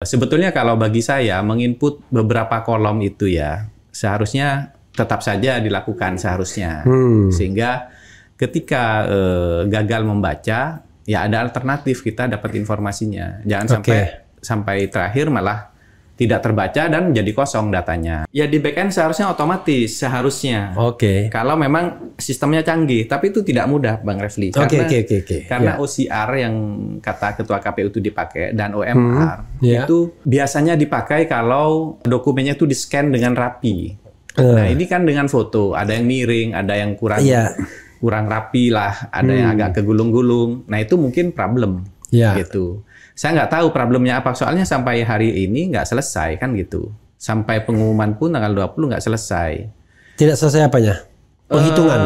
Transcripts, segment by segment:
Sebetulnya kalau bagi saya menginput beberapa kolom itu ya seharusnya tetap saja dilakukan seharusnya. Sehingga ketika gagal membaca ya ada alternatif, kita dapat informasinya. Jangan sampai terakhir malah tidak terbaca dan jadi kosong datanya. Ya di backend seharusnya otomatis seharusnya. Kalau memang sistemnya canggih, tapi itu tidak mudah Bang Refli. Karena OCR yang kata Ketua KPU itu dipakai dan OMR itu biasanya dipakai kalau dokumennya itu di-scan dengan rapi. Nah ini kan dengan foto, ada yang miring, ada yang kurang rapi lah, ada yang agak kegulung-gulung. Nah itu mungkin problem gitu. Saya nggak tahu problemnya apa, soalnya sampai hari ini nggak selesai kan gitu. Sampai pengumuman pun tanggal 20 nggak selesai. Tidak selesai apanya? Penghitungan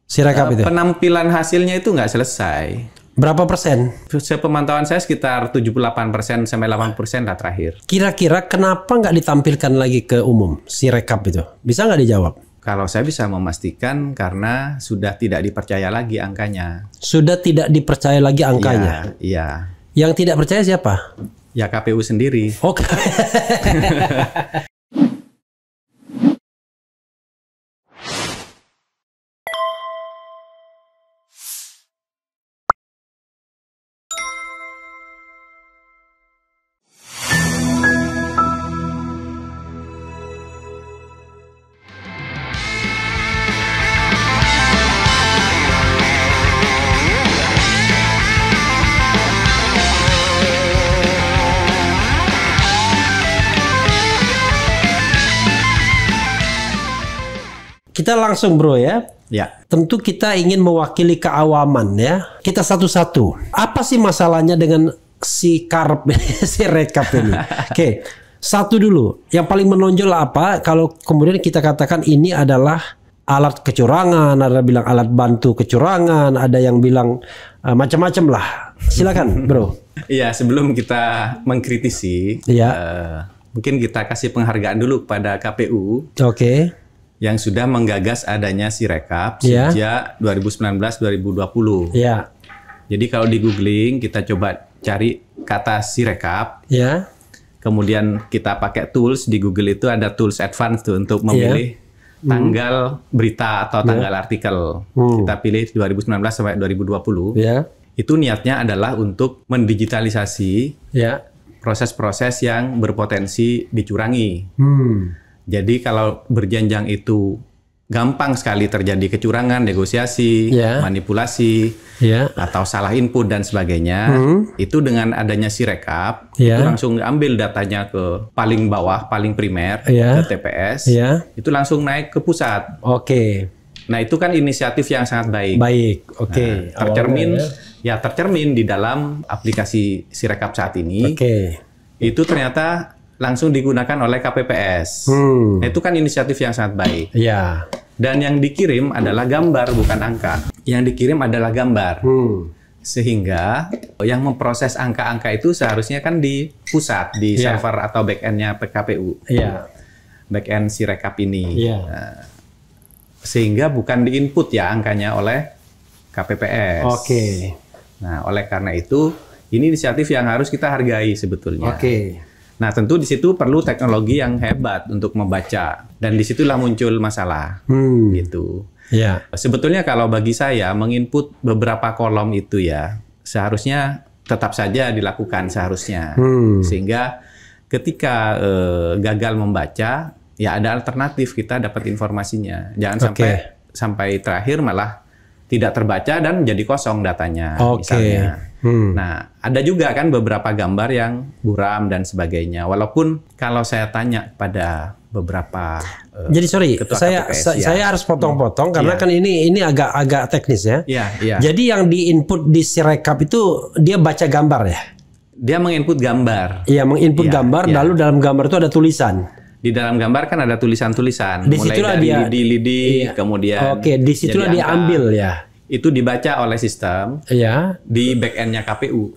Sirekap itu? Penampilan hasilnya itu nggak selesai. Berapa persen? Sepemantauan saya sekitar 78% sampai 80% lah terakhir. Kira-kira kenapa nggak ditampilkan lagi ke umum Sirekap itu? Bisa nggak dijawab? Kalau saya bisa memastikan karena sudah tidak dipercaya lagi angkanya. Sudah tidak dipercaya lagi angkanya? Iya. Yang tidak percaya siapa? Ya KPU sendiri. Oke. Kita langsung bro ya. Ya. Tentu kita ingin mewakili keawaman ya. Kita satu-satu. Apa sih masalahnya dengan si Sirekap ini? Oke, satu dulu. Yang paling menonjol apa? Kalau kemudian kita katakan ini adalah alat kecurangan, ada bilang alat bantu kecurangan, ada yang bilang macam-macam lah. Silakan bro. Iya, sebelum kita mengkritisi, mungkin kita kasih penghargaan dulu kepada KPU. Yang sudah menggagas adanya Sirekap sejak 2019-2020. Jadi kalau di googling kita coba cari kata Sirekap. Kemudian kita pakai tools di Google, itu ada tools advance tuh untuk memilih tanggal berita atau tanggal artikel. Kita pilih 2019 sampai 2020. Itu niatnya adalah untuk mendigitalisasi proses-proses yang berpotensi dicurangi. Jadi kalau berjenjang itu gampang sekali terjadi kecurangan, negosiasi, manipulasi, atau salah input dan sebagainya. Itu dengan adanya Sirekap, itu langsung ambil datanya ke paling bawah, paling primer, ke TPS, itu langsung naik ke pusat. Nah itu kan inisiatif yang sangat baik. Nah, tercermin di dalam aplikasi Sirekap saat ini. Itu ternyata langsung digunakan oleh KPPS. Nah, itu kan inisiatif yang sangat baik. Dan yang dikirim adalah gambar, bukan angka. Yang dikirim adalah gambar. Sehingga yang memproses angka-angka itu seharusnya kan di pusat, di server atau back-end-nya PKPU. Back-end Sirekap ini. Sehingga bukan di-input ya angkanya oleh KPPS. Nah, oleh karena itu, ini inisiatif yang harus kita hargai sebetulnya. Nah, tentu di situ perlu teknologi yang hebat untuk membaca, dan disitulah muncul masalah, gitu. Sebetulnya kalau bagi saya menginput beberapa kolom itu ya seharusnya tetap saja dilakukan seharusnya, sehingga ketika gagal membaca ya ada alternatif, kita dapat informasinya. Jangan sampai terakhir malah tidak terbaca dan jadi kosong datanya, misalnya. Nah, ada juga kan beberapa gambar yang buram dan sebagainya. Walaupun kalau saya tanya pada beberapa jadi saya harus potong-potong karena kan ini agak teknis ya. Jadi yang di-input di Sirekap itu dia baca gambar ya? Dia menginput gambar. Menginput gambar, lalu dalam gambar itu ada tulisan. Di dalam gambar kan ada tulisan-tulisan. Mulai dari lidi-lidi, kemudian. Di situlah dia ambil ya. Itu dibaca oleh sistem di back-end-nya KPU.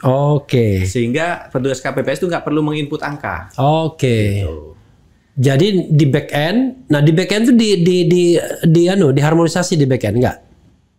Sehingga petugas KPPS itu nggak perlu menginput angka. Gitu. Jadi di back-end, nah di back-end itu diharmonisasi di back-end nggak?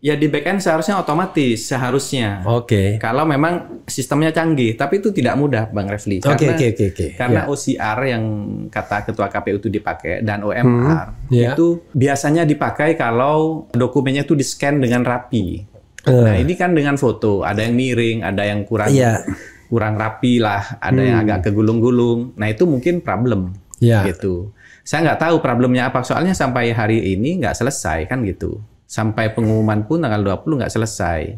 Ya di backend seharusnya otomatis, seharusnya. Oke. Kalau memang sistemnya canggih, tapi itu tidak mudah, Bang Refli. Karena OCR yang kata Ketua KPU itu dipakai dan OMR itu biasanya dipakai kalau dokumennya itu di-scan dengan rapi. Nah ini kan dengan foto, ada yang miring, ada yang kurang rapi lah, ada yang agak kegulung-gulung. Nah itu mungkin problem gitu. Saya nggak tahu problemnya apa, soalnya sampai hari ini nggak selesai kan gitu. Sampai pengumuman pun tanggal 20 nggak selesai.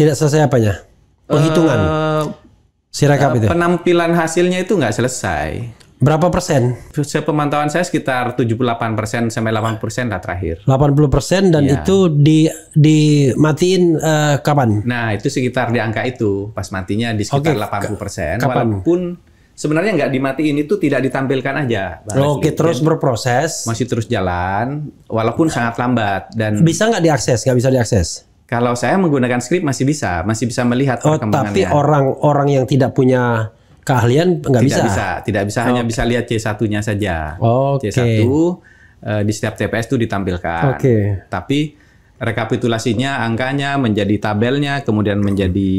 Tidak selesai apanya? Penghitungan Sirekap itu? Penampilan hasilnya itu nggak selesai. Berapa persen? Sepemantauan saya sekitar 78% sampai 80% lah terakhir. 80% dan itu dimatiin kapan? Nah itu sekitar di angka itu. Pas matinya di sekitar 80%. Walaupun sebenarnya nggak dimatiin itu tidak ditampilkan aja. Terus berproses. Masih terus jalan, walaupun sangat lambat. Dan bisa nggak diakses? Nggak bisa diakses? Kalau saya menggunakan script masih bisa melihat perkembangannya. Tapi orang yang tidak punya keahlian tidak bisa hanya bisa lihat C1-nya saja. C1 di setiap TPS itu ditampilkan. Tapi rekapitulasinya, angkanya menjadi tabelnya, kemudian menjadi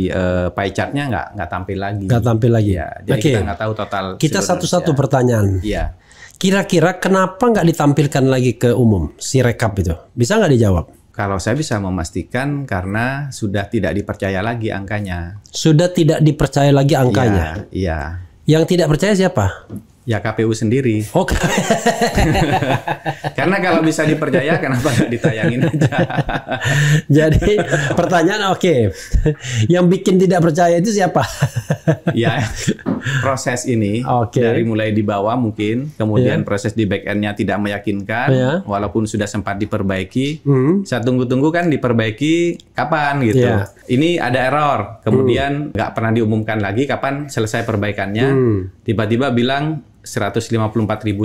pie chart-nya nggak tampil lagi. Nggak tampil lagi. Ya, jadi kita nggak tahu total. Kita satu-satu pertanyaan. Iya. Kira-kira kenapa nggak ditampilkan lagi ke umum si rekap itu? Bisa nggak dijawab? Kalau saya bisa memastikan karena sudah tidak dipercaya lagi angkanya. Sudah tidak dipercaya lagi angkanya? Iya. Yang tidak percaya siapa? Ya KPU sendiri. Oke. Karena kalau bisa dipercaya, kenapa nggak ditayangin aja? Jadi pertanyaan yang bikin tidak percaya itu siapa? Ya proses ini dari mulai di bawah mungkin, kemudian proses di back end-nya tidak meyakinkan, walaupun sudah sempat diperbaiki. Saya tunggu-tunggu kan diperbaiki kapan gitu. Ini ada error, kemudian nggak pernah diumumkan lagi kapan selesai perbaikannya. Tiba-tiba bilang 154.000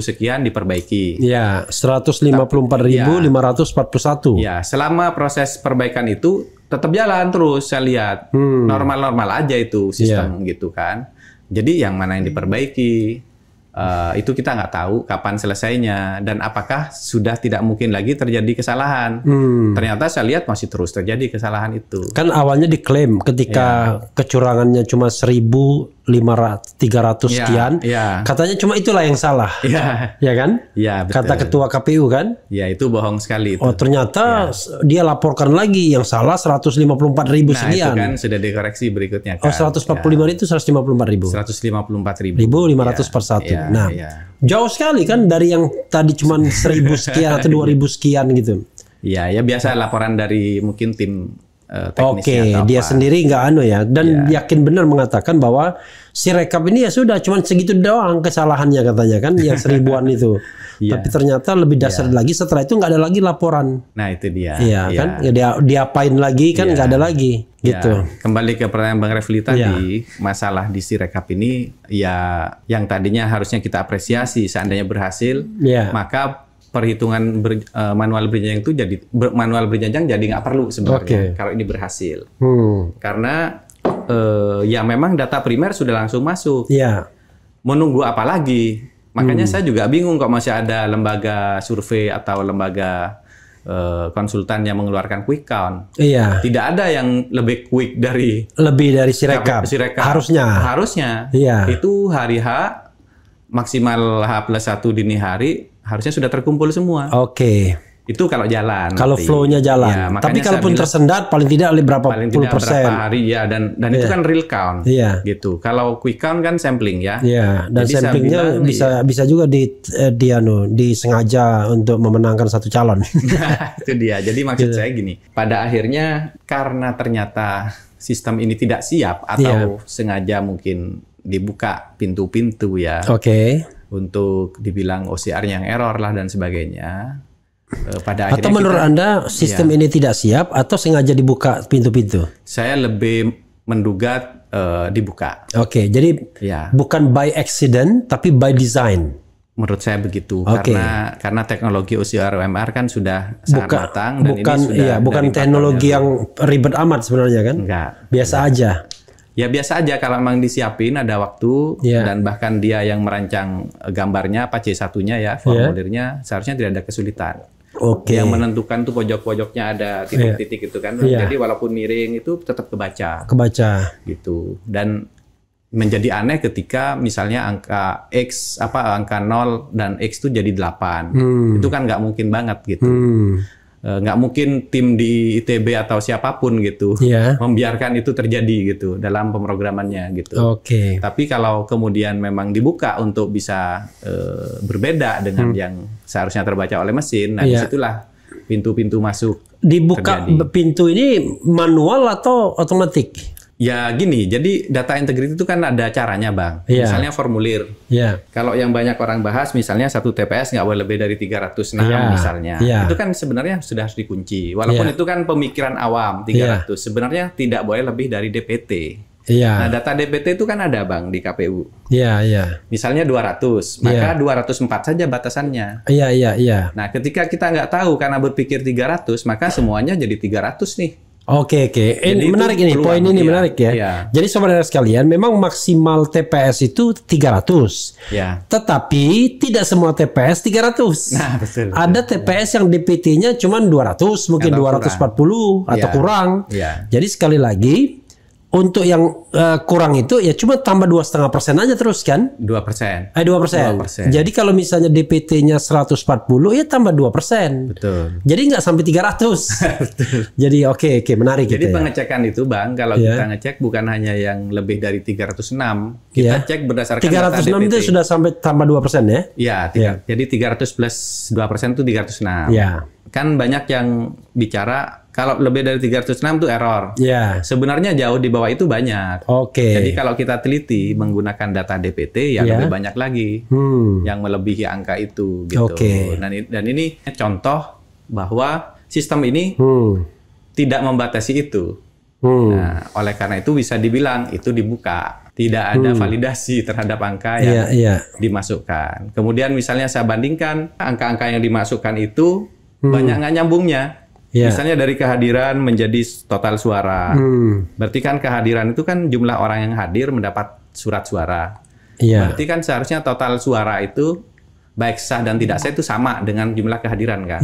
sekian diperbaiki. Ya, 154.541. Ya, selama proses perbaikan itu tetap jalan terus, saya lihat. Normal-normal aja itu sistem gitu kan. Jadi yang mana yang diperbaiki, itu kita nggak tahu kapan selesainya dan apakah sudah tidak mungkin lagi terjadi kesalahan. Ternyata saya lihat masih terus terjadi kesalahan itu. Kan awalnya diklaim ketika kecurangannya cuma 1.300 sekian, katanya cuma itulah yang salah, ya kan? Ya, betul. Kata Ketua KPU kan? Ya itu bohong sekali. Itu. Ternyata dia laporkan lagi yang salah 154.000 sekian. Itu kan sudah dikoreksi berikutnya kan. 145 itu 154.000. 154.000. 1.500 per satu. Jauh sekali kan dari yang tadi cuma 1.000 sekian atau 2.000 sekian gitu. Ya biasa laporan dari mungkin tim teknisnya. Dia sendiri nggak dan yakin benar mengatakan bahwa si rekap ini ya sudah cuma segitu doang kesalahannya katanya kan yang 1000-an itu. Tapi ternyata lebih dasar lagi setelah itu nggak ada lagi laporan. Nah itu dia. Kan ya diapain lagi kan nggak ada lagi gitu. Kembali ke pertanyaan Bang Refli tadi, masalah di si rekap ini ya yang tadinya harusnya kita apresiasi seandainya berhasil, maka perhitungan manual berjenjang itu jadi manual berjenjang jadi nggak perlu sebenarnya kalau ini berhasil. Karena ya memang data primer sudah langsung masuk. Menunggu apa lagi? Makanya saya juga bingung kok masih ada lembaga survei atau lembaga konsultan yang mengeluarkan quick count. Tidak ada yang lebih quick dari Sirekap. Harusnya. Itu hari H maksimal H+1 dini hari harusnya sudah terkumpul semua. Itu kalau jalan. Kalau flow-nya jalan. Tapi kalaupun tersendat paling tidak berapa puluh persen. Berapa hari dan itu kan real count. Gitu. Kalau quick count kan sampling ya. Dan jadi samplingnya bisa juga disengaja untuk memenangkan satu calon. Itu dia. Jadi maksud saya gini, pada akhirnya karena ternyata sistem ini tidak siap atau sengaja mungkin dibuka pintu-pintu untuk dibilang OCR yang error lah dan sebagainya. Pada atau menurut Anda sistem ini tidak siap atau sengaja dibuka pintu-pintu? Saya lebih menduga dibuka. Jadi bukan by accident tapi by design. Menurut saya begitu karena teknologi OCR OMR kan sudah sangat matang dan ini sudah bukan teknologi yang ribet amat sebenarnya kan? Enggak. Biasa aja. Ya biasa aja kalau memang disiapin ada waktu dan bahkan dia yang merancang gambarnya apa C1-nya formulirnya seharusnya tidak ada kesulitan. Oke. Yang menentukan tuh pojok-pojoknya ada titik-titik itu kan. Jadi walaupun miring itu tetap kebaca. Gitu. Dan menjadi aneh ketika misalnya angka X angka 0 dan X itu jadi 8. Itu kan nggak mungkin banget gitu. Nggak mungkin tim di ITB atau siapapun gitu membiarkan itu terjadi gitu dalam pemrogramannya gitu. Tapi kalau kemudian memang dibuka untuk bisa berbeda dengan yang seharusnya terbaca oleh mesin, nah disitulah pintu-pintu masuk. Dibuka terjadi. Pintu ini manual atau otomatis? Ya gini, jadi data integrity itu kan ada caranya Bang. Misalnya formulir. Kalau yang banyak orang bahas, misalnya satu TPS nggak boleh lebih dari 306 misalnya. Itu kan sebenarnya sudah harus dikunci. Walaupun itu kan pemikiran awam 300. Sebenarnya tidak boleh lebih dari DPT. Nah data DPT itu kan ada Bang di KPU. Misalnya 200, maka 204 saja batasannya. Nah ketika kita nggak tahu karena berpikir 300, maka semuanya jadi 300 nih. Oke. Menarik ini, poin ini menarik ya. Jadi saudara sekalian, memang maksimal TPS itu 300. Tetapi tidak semua TPS 300. Nah, betul. Ada TPS yang DPT-nya cuma 200, mungkin atau 240 atau kurang. Jadi sekali lagi, untuk yang kurang itu ya cuma tambah 2,5% aja terus kan? 2%. 2%. Jadi kalau misalnya DPT-nya 140 ya tambah 2%. Betul. Jadi nggak sampai 300. Betul. Jadi oke, menarik. Jadi gitu pengecekan itu Bang, kalau kita ngecek bukan hanya yang lebih dari 306, kita cek berdasarkan 306 data DPT. itu sudah sampai tambah 2% ya? Jadi 300 plus 2% itu 306. Kan banyak yang bicara kalau lebih dari 306 itu error. Sebenarnya jauh di bawah itu banyak. Jadi kalau kita teliti menggunakan data DPT ya lebih banyak lagi yang melebihi angka itu gitu. Dan ini contoh bahwa sistem ini tidak membatasi itu. Nah, oleh karena itu bisa dibilang itu dibuka. Tidak ada validasi terhadap angka yang dimasukkan. Kemudian misalnya saya bandingkan angka-angka yang dimasukkan itu banyak nggak nyambungnya. Misalnya dari kehadiran menjadi total suara. Berarti kan kehadiran itu kan jumlah orang yang hadir mendapat surat suara. Berarti kan seharusnya total suara itu baik sah dan tidak sah itu sama dengan jumlah kehadiran kan.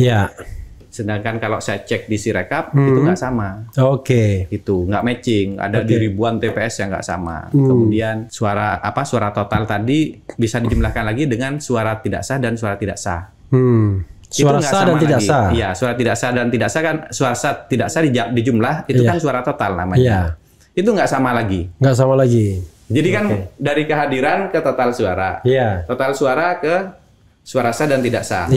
Sedangkan kalau saya cek di Sirekap itu nggak sama. Itu nggak matching. Ada di ribuan TPS yang nggak sama. Kemudian suara suara total tadi bisa dijumlahkan lagi dengan suara tidak sah dan suara tidak sah. Suara sah dan tidak sah. Iya, suara tidak sah dan tidak sah kan suara sah tidak sah di jumlah itu kan suara total namanya. Itu nggak sama lagi. Jadi kan dari kehadiran ke total suara. Total suara ke suara sah dan tidak sah.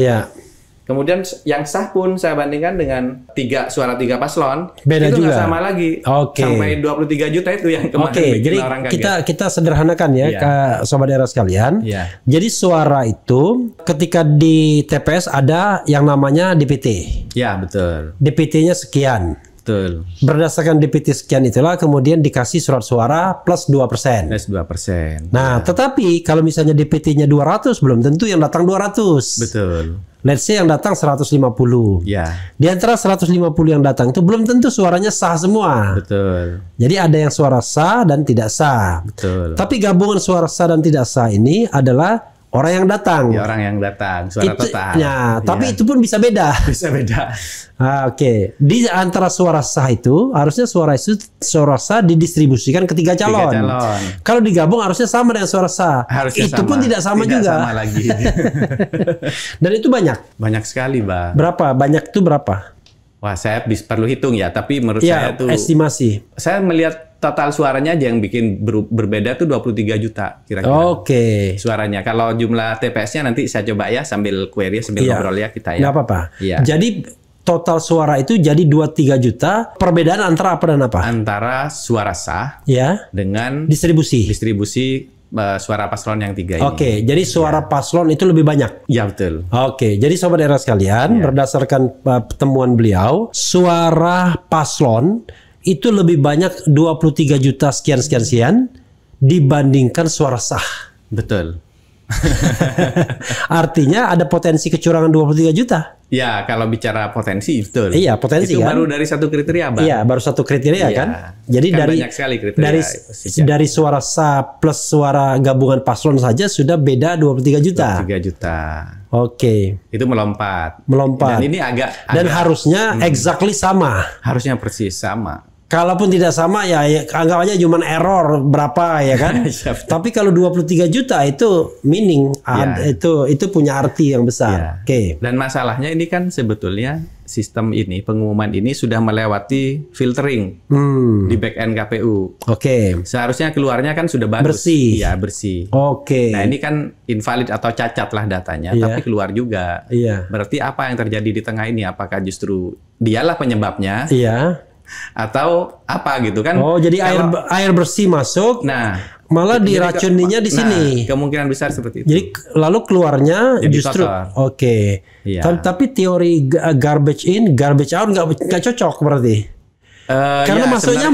Kemudian yang sah pun saya bandingkan dengan suara tiga paslon. Beda itu juga. Nggak sama lagi. Sampai 23 juta itu yang kemarin bikin orang kaget. Kita sederhanakan ya ke sobat daerah sekalian. Jadi suara itu ketika di TPS ada yang namanya DPT. Betul. DPT-nya sekian. Betul. Berdasarkan DPT sekian itulah kemudian dikasih surat suara plus 2%. Nah, tetapi kalau misalnya DPT-nya 200 belum tentu yang datang 200. Betul. Let's say yang datang 150. Di antara 150 yang datang itu belum tentu suaranya sah semua. Betul. Jadi ada yang suara sah dan tidak sah. Betul. Tapi gabungan suara sah dan tidak sah ini adalah orang yang datang. Orang yang datang, suara total. Tapi itu pun bisa beda. Bisa beda. Di antara suara sah itu harusnya suara sah didistribusikan ke 3 calon. Kalau digabung harusnya sama dengan suara sah. Itu pun tidak sama juga. Tidak sama lagi. Dan itu banyak. Banyak sekali, Bang. Berapa? Banyak itu berapa? Wah, saya perlu hitung ya. Tapi menurut saya itu estimasi. Saya melihat total suaranya aja yang bikin berbeda tuh 23 juta kira-kira. Suaranya. Kalau jumlah TPS-nya nanti saya coba ya sambil query, sambil ngobrol ya kita ya. Nggak apa-apa. Jadi total suara itu jadi 23 juta. Perbedaan antara apa dan apa? Antara suara sah dengan distribusi suara paslon yang 3 ini. Jadi suara paslon itu lebih banyak. Ya betul. Jadi sobat daerah sekalian, berdasarkan temuan beliau, suara paslon itu lebih banyak 23 juta sekian dibandingkan suara sah. Betul. Artinya ada potensi kecurangan 23 juta. Ya, kalau bicara potensi betul. Iya, potensi itu kan. baru dari satu kriteria, Bang. Iya, baru satu kriteria kan. Jadi kan dari banyak sekali kriteria. dari suara sah plus suara gabungan paslon saja sudah beda 23 juta. 23 juta. Oke. Itu melompat. Dan ini agak harusnya exactly sama. Harusnya persis sama. Kalaupun tidak sama ya anggap aja cuma error berapa ya kan. Tapi kalau 23 juta itu meaning itu punya arti yang besar. Oke. Dan masalahnya ini kan sebetulnya sistem ini pengumuman ini sudah melewati filtering di back end KPU. Oke. Seharusnya keluarnya kan sudah bagus. Bersih. Iya, bersih. Oke. Nah, ini kan invalid atau cacat lah datanya, tapi keluar juga. Iya. Berarti apa yang terjadi di tengah ini? Apakah justru dialah penyebabnya? Iya. Atau apa gitu kan? Oh, jadi air bersih masuk. Nah, malah diracuninya di sini. Kemungkinan besar seperti itu. Jadi lalu keluarnya jadi justru oke. Iya. Tapi teori garbage in, garbage out nggak cocok berarti. Karena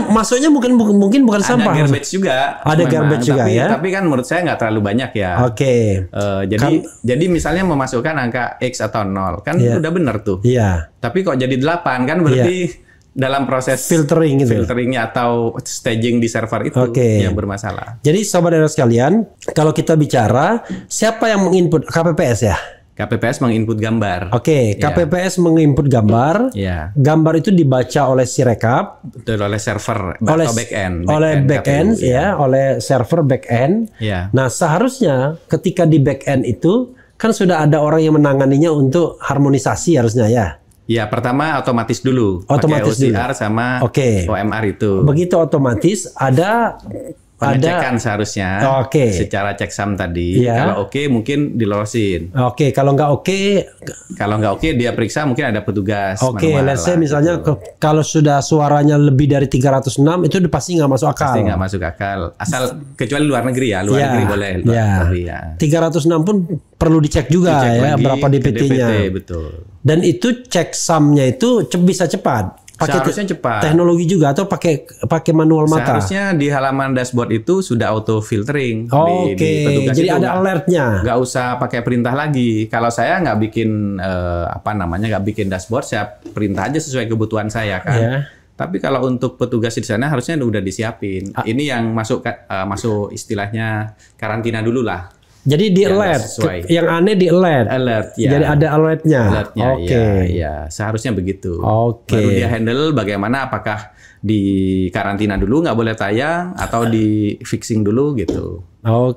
masuknya mungkin bukan sampah. Ada garbage juga. Ada garbage juga ya. Tapi kan menurut saya nggak terlalu banyak ya. Oke. Jadi misalnya memasukkan angka X atau 0 kan udah benar tuh. Iya. Tapi kok jadi 8 kan berarti dalam proses filteringnya atau staging di server itu yang bermasalah. Jadi sobat daerah sekalian, kalau kita bicara siapa yang menginput KPPS ya? KPPS menginput gambar. Oke, KPPS menginput gambar. Ya. Gambar itu dibaca oleh Sirekap, betul, oleh server atau backend. Oleh backend ya, oleh server backend. Ya. Nah, seharusnya ketika di backend itu kan sudah ada orang yang menanganinya untuk harmonisasi harusnya ya. Ya, pertama otomatis dulu. Otomatis pakai OCR sama OMR itu. Begitu otomatis ada pengecekan seharusnya. Secara checksum tadi. Kalau mungkin dilolosin. Kalau nggak oke dia periksa mungkin ada petugas. Let's say misalnya kalau sudah suaranya lebih dari 306 itu pasti nggak masuk akal. Pasti nggak masuk akal. Asal kecuali luar negeri ya. Luar negeri boleh. Negeri, 306 pun perlu dicek juga berapa DPT-nya. Betul. Dan itu checksumnya itu bisa cepat. Seharusnya cepat. Teknologi juga atau pakai manual mata. Seharusnya di halaman dashboard itu sudah auto filtering. Di jadi ada alertnya. Nggak usah pakai perintah lagi. Kalau saya nggak bikin nggak bikin dashboard, saya perintah aja sesuai kebutuhan saya kan. Tapi kalau untuk petugas di sana harusnya udah disiapin. Ini yang masuk istilahnya karantina dulu lah. Jadi di alert, yang aneh di alert. Jadi ada alertnya. Ya, seharusnya begitu. Baru dia handle bagaimana, apakah di karantina dulu nggak boleh tayang atau di fixing dulu gitu.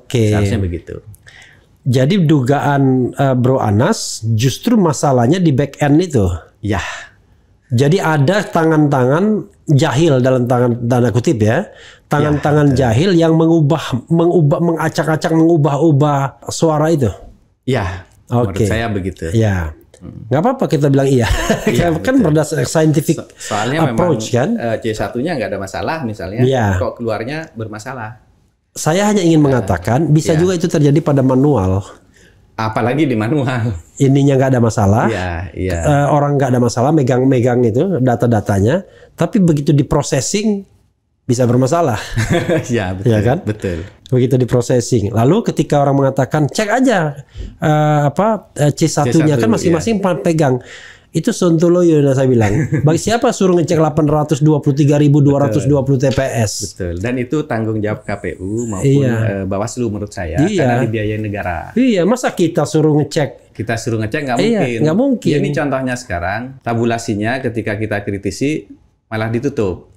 Seharusnya begitu. Jadi dugaan Bro Anas justru masalahnya di back end itu. Ya. Jadi ada tangan-tangan jahil dalam tanda kutip ya. Tangan-tangan jahil yang mengacak-acak, mengubah-ubah suara itu. Ya, menurut saya begitu. Ya, nggak apa-apa kita bilang iya. Kan berdasarkan scientific approach memang, kan. C1-nya nggak ada masalah misalnya. Kok keluarnya bermasalah. Saya hanya ingin mengatakan bisa juga itu terjadi pada manual. Apalagi di manual. Ininya nggak ada masalah. Orang nggak ada masalah megang-megang itu data-datanya. Tapi begitu di processing bisa bermasalah. Betul. Ya kan? Betul. Begitu di processing. Lalu ketika orang mengatakan cek aja C1-nya kan masing-masing pegang. Itu sontoloyo saya bilang. Bagi siapa suruh ngecek 823.220 TPS? Betul. Dan itu tanggung jawab KPU maupun Bawaslu menurut saya karena dibiayai negara. Iya, masa kita suruh ngecek? Kita suruh ngecek nggak mungkin. Nggak mungkin. Ini contohnya sekarang tabulasinya ketika kita kritisi malah ditutup.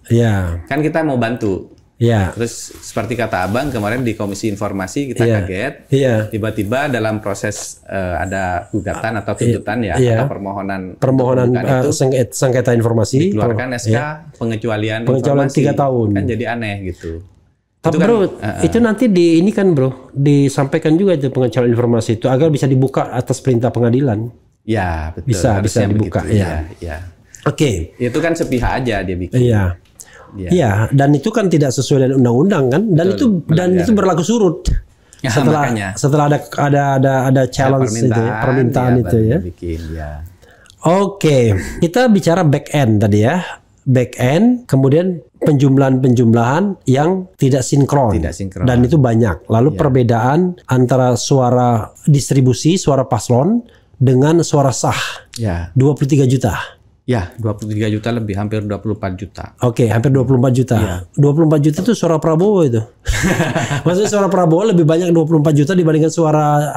Kan kita mau bantu. Terus seperti kata Abang kemarin di Komisi Informasi kita kaget. Tiba-tiba dalam proses ada gugatan atau tuntutan atau permohonan sengketa informasi dikeluarkan SK pengecualian informasi 3 tahun. Kan jadi aneh gitu. Tapi bro, itu nanti ini kan bro disampaikan juga itu pengecualian informasi itu agar bisa dibuka atas perintah pengadilan. Ya betul. Bisa dibuka. Itu kan sepihak aja dia bikin. Iya, dan itu kan tidak sesuai dengan undang-undang kan, dan itu berlaku surut. Setelah ada challenge permintaan itu ya. Bikin, Oke, kita bicara back end tadi ya. back end, kemudian penjumlahan yang tidak sinkron. Dan itu banyak. Lalu perbedaan antara suara distribusi, suara paslon dengan suara sah. 23 juta. Ya, 23 juta lebih, hampir 24 juta. Oke, hampir 24 juta. 24 juta itu suara Prabowo itu. Maksudnya suara Prabowo lebih banyak 24 juta dibandingkan suara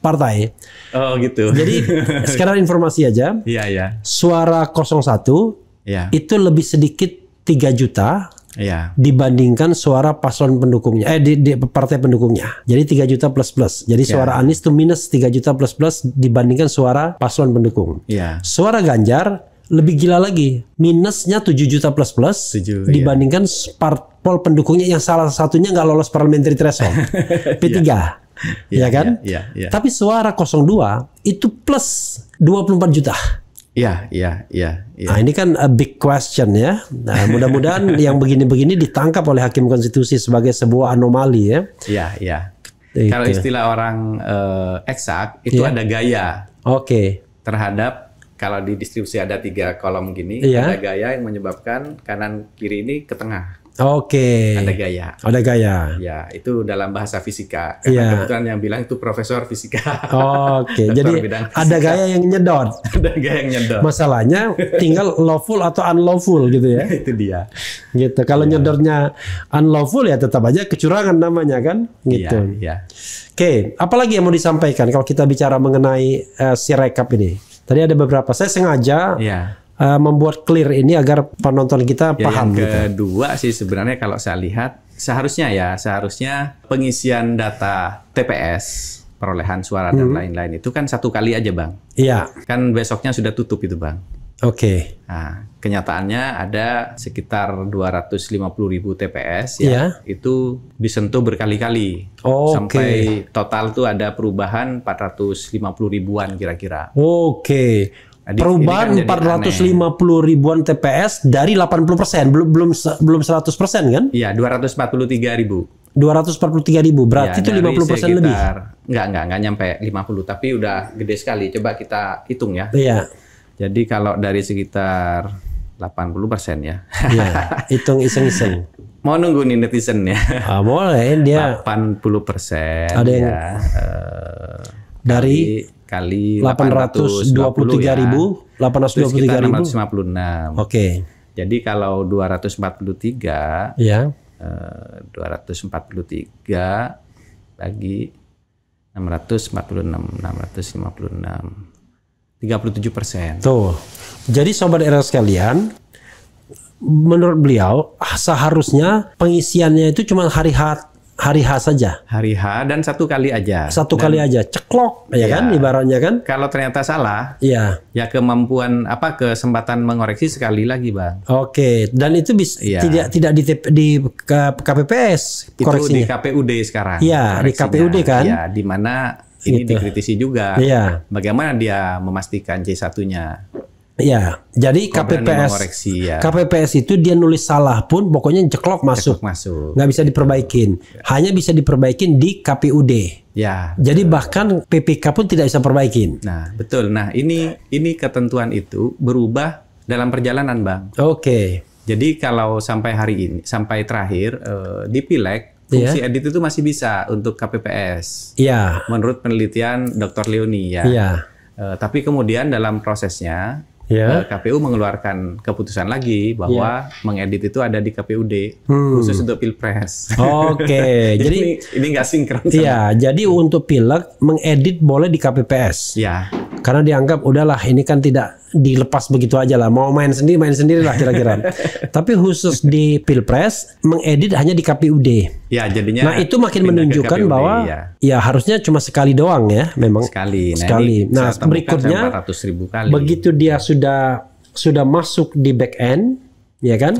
partai. Oh gitu. Jadi sekarang informasi aja. Iya. Suara 01 itu lebih sedikit 3 juta dibandingkan suara paslon pendukungnya, di partai pendukungnya. Jadi 3 juta plus. Jadi suara Anies itu minus 3 juta plus dibandingkan suara paslon pendukung. Suara Ganjar lebih gila lagi, minusnya 7 juta plus dibandingkan parpol pendukungnya yang salah satunya nggak lolos parliamentary threshold, P3. Ya kan? Tapi suara 02 itu plus 24 juta. Iya. Nah, ini kan a big question ya. Nah, mudah-mudahan yang begini-begini ditangkap oleh hakim konstitusi sebagai sebuah anomali ya. Iya. Kalau istilah orang eksak itu ada gaya. Terhadap kalau di distribusi ada 3 kolom gini, ada gaya yang menyebabkan kanan kiri ini ke tengah. Ada gaya. Ya, itu dalam bahasa fisika. Karena kebetulan yang bilang itu profesor fisika. Jadi ada gaya yang nyedot. Masalahnya tinggal lawful atau unlawful gitu ya. Itu dia. Gitu. Kalau nyedotnya unlawful ya tetap aja kecurangan namanya kan. Gitu. Oke, apalagi yang mau disampaikan kalau kita bicara mengenai Sirekap ini? Tadi ada beberapa. Saya sengaja membuat clear ini agar penonton kita paham. Yang kedua sih sebenarnya kalau saya lihat seharusnya pengisian data TPS, perolehan suara dan lain-lain itu kan 1 kali aja Bang. Kan besoknya sudah tutup itu Bang. Nah, kenyataannya ada sekitar 250.000 TPS itu disentuh berkali-kali. Sampai total tuh ada perubahan 450.000-an kira-kira. Perubahan 450 ribuan TPS dari 80%, belum 100% kan? Iya, 243.000. 243.000 berarti itu 50% lebih. Enggak nyampe 50, tapi udah gede sekali. Coba kita hitung ya. Jadi kalau dari sekitar 80% ya. Hitung iseng-iseng. Mau nunggu nih netizen ya. Boleh dia. 80%. Ada yang dari kali 823.000, 823.000, 656. Jadi kalau 243, 243 bagi 656, 37%. Tuh. Jadi sobat era sekalian, menurut beliau seharusnya pengisiannya itu cuma hari H saja. Hari H dan 1 kali aja. Kali aja, ceklok ya kan ibaratnya kan. Kalau ternyata salah, ya kemampuan kesempatan mengoreksi sekali lagi Bang. Dan itu bisa tidak di KPPS koreksinya. Itu di KPUD sekarang. Di KPUD kan. Di mana ini dikritisi juga. Bagaimana dia memastikan C1-nya? Jadi KPPS itu dia nulis salah pun pokoknya ceklok masuk. Nggak bisa diperbaikin. Hanya bisa diperbaikin di KPUD. Jadi bahkan PPK pun tidak bisa perbaikin. Nah, betul. Nah, ini ketentuan itu berubah dalam perjalanan, Bang. Jadi kalau sampai hari ini, sampai terakhir di Pileg, fungsi edit itu masih bisa untuk KPPS. Menurut penelitian Dr. Leoni tapi kemudian dalam prosesnya KPU mengeluarkan keputusan lagi bahwa mengedit itu ada di KPUD khusus untuk Pilpres. Jadi ini nggak sinkron. Jadi untuk Pileg mengedit boleh di KPPS. Karena dianggap udahlah ini kan tidak dilepas begitu aja lah, mau main sendiri lah kira-kira. Tapi khusus di Pilpres mengedit hanya di KPUD. Jadinya. Nah itu makin menunjukkan KPUD, bahwa harusnya cuma sekali doang ya, memang sekali. Nah berikutnya begitu dia sudah masuk di back end, ya kan?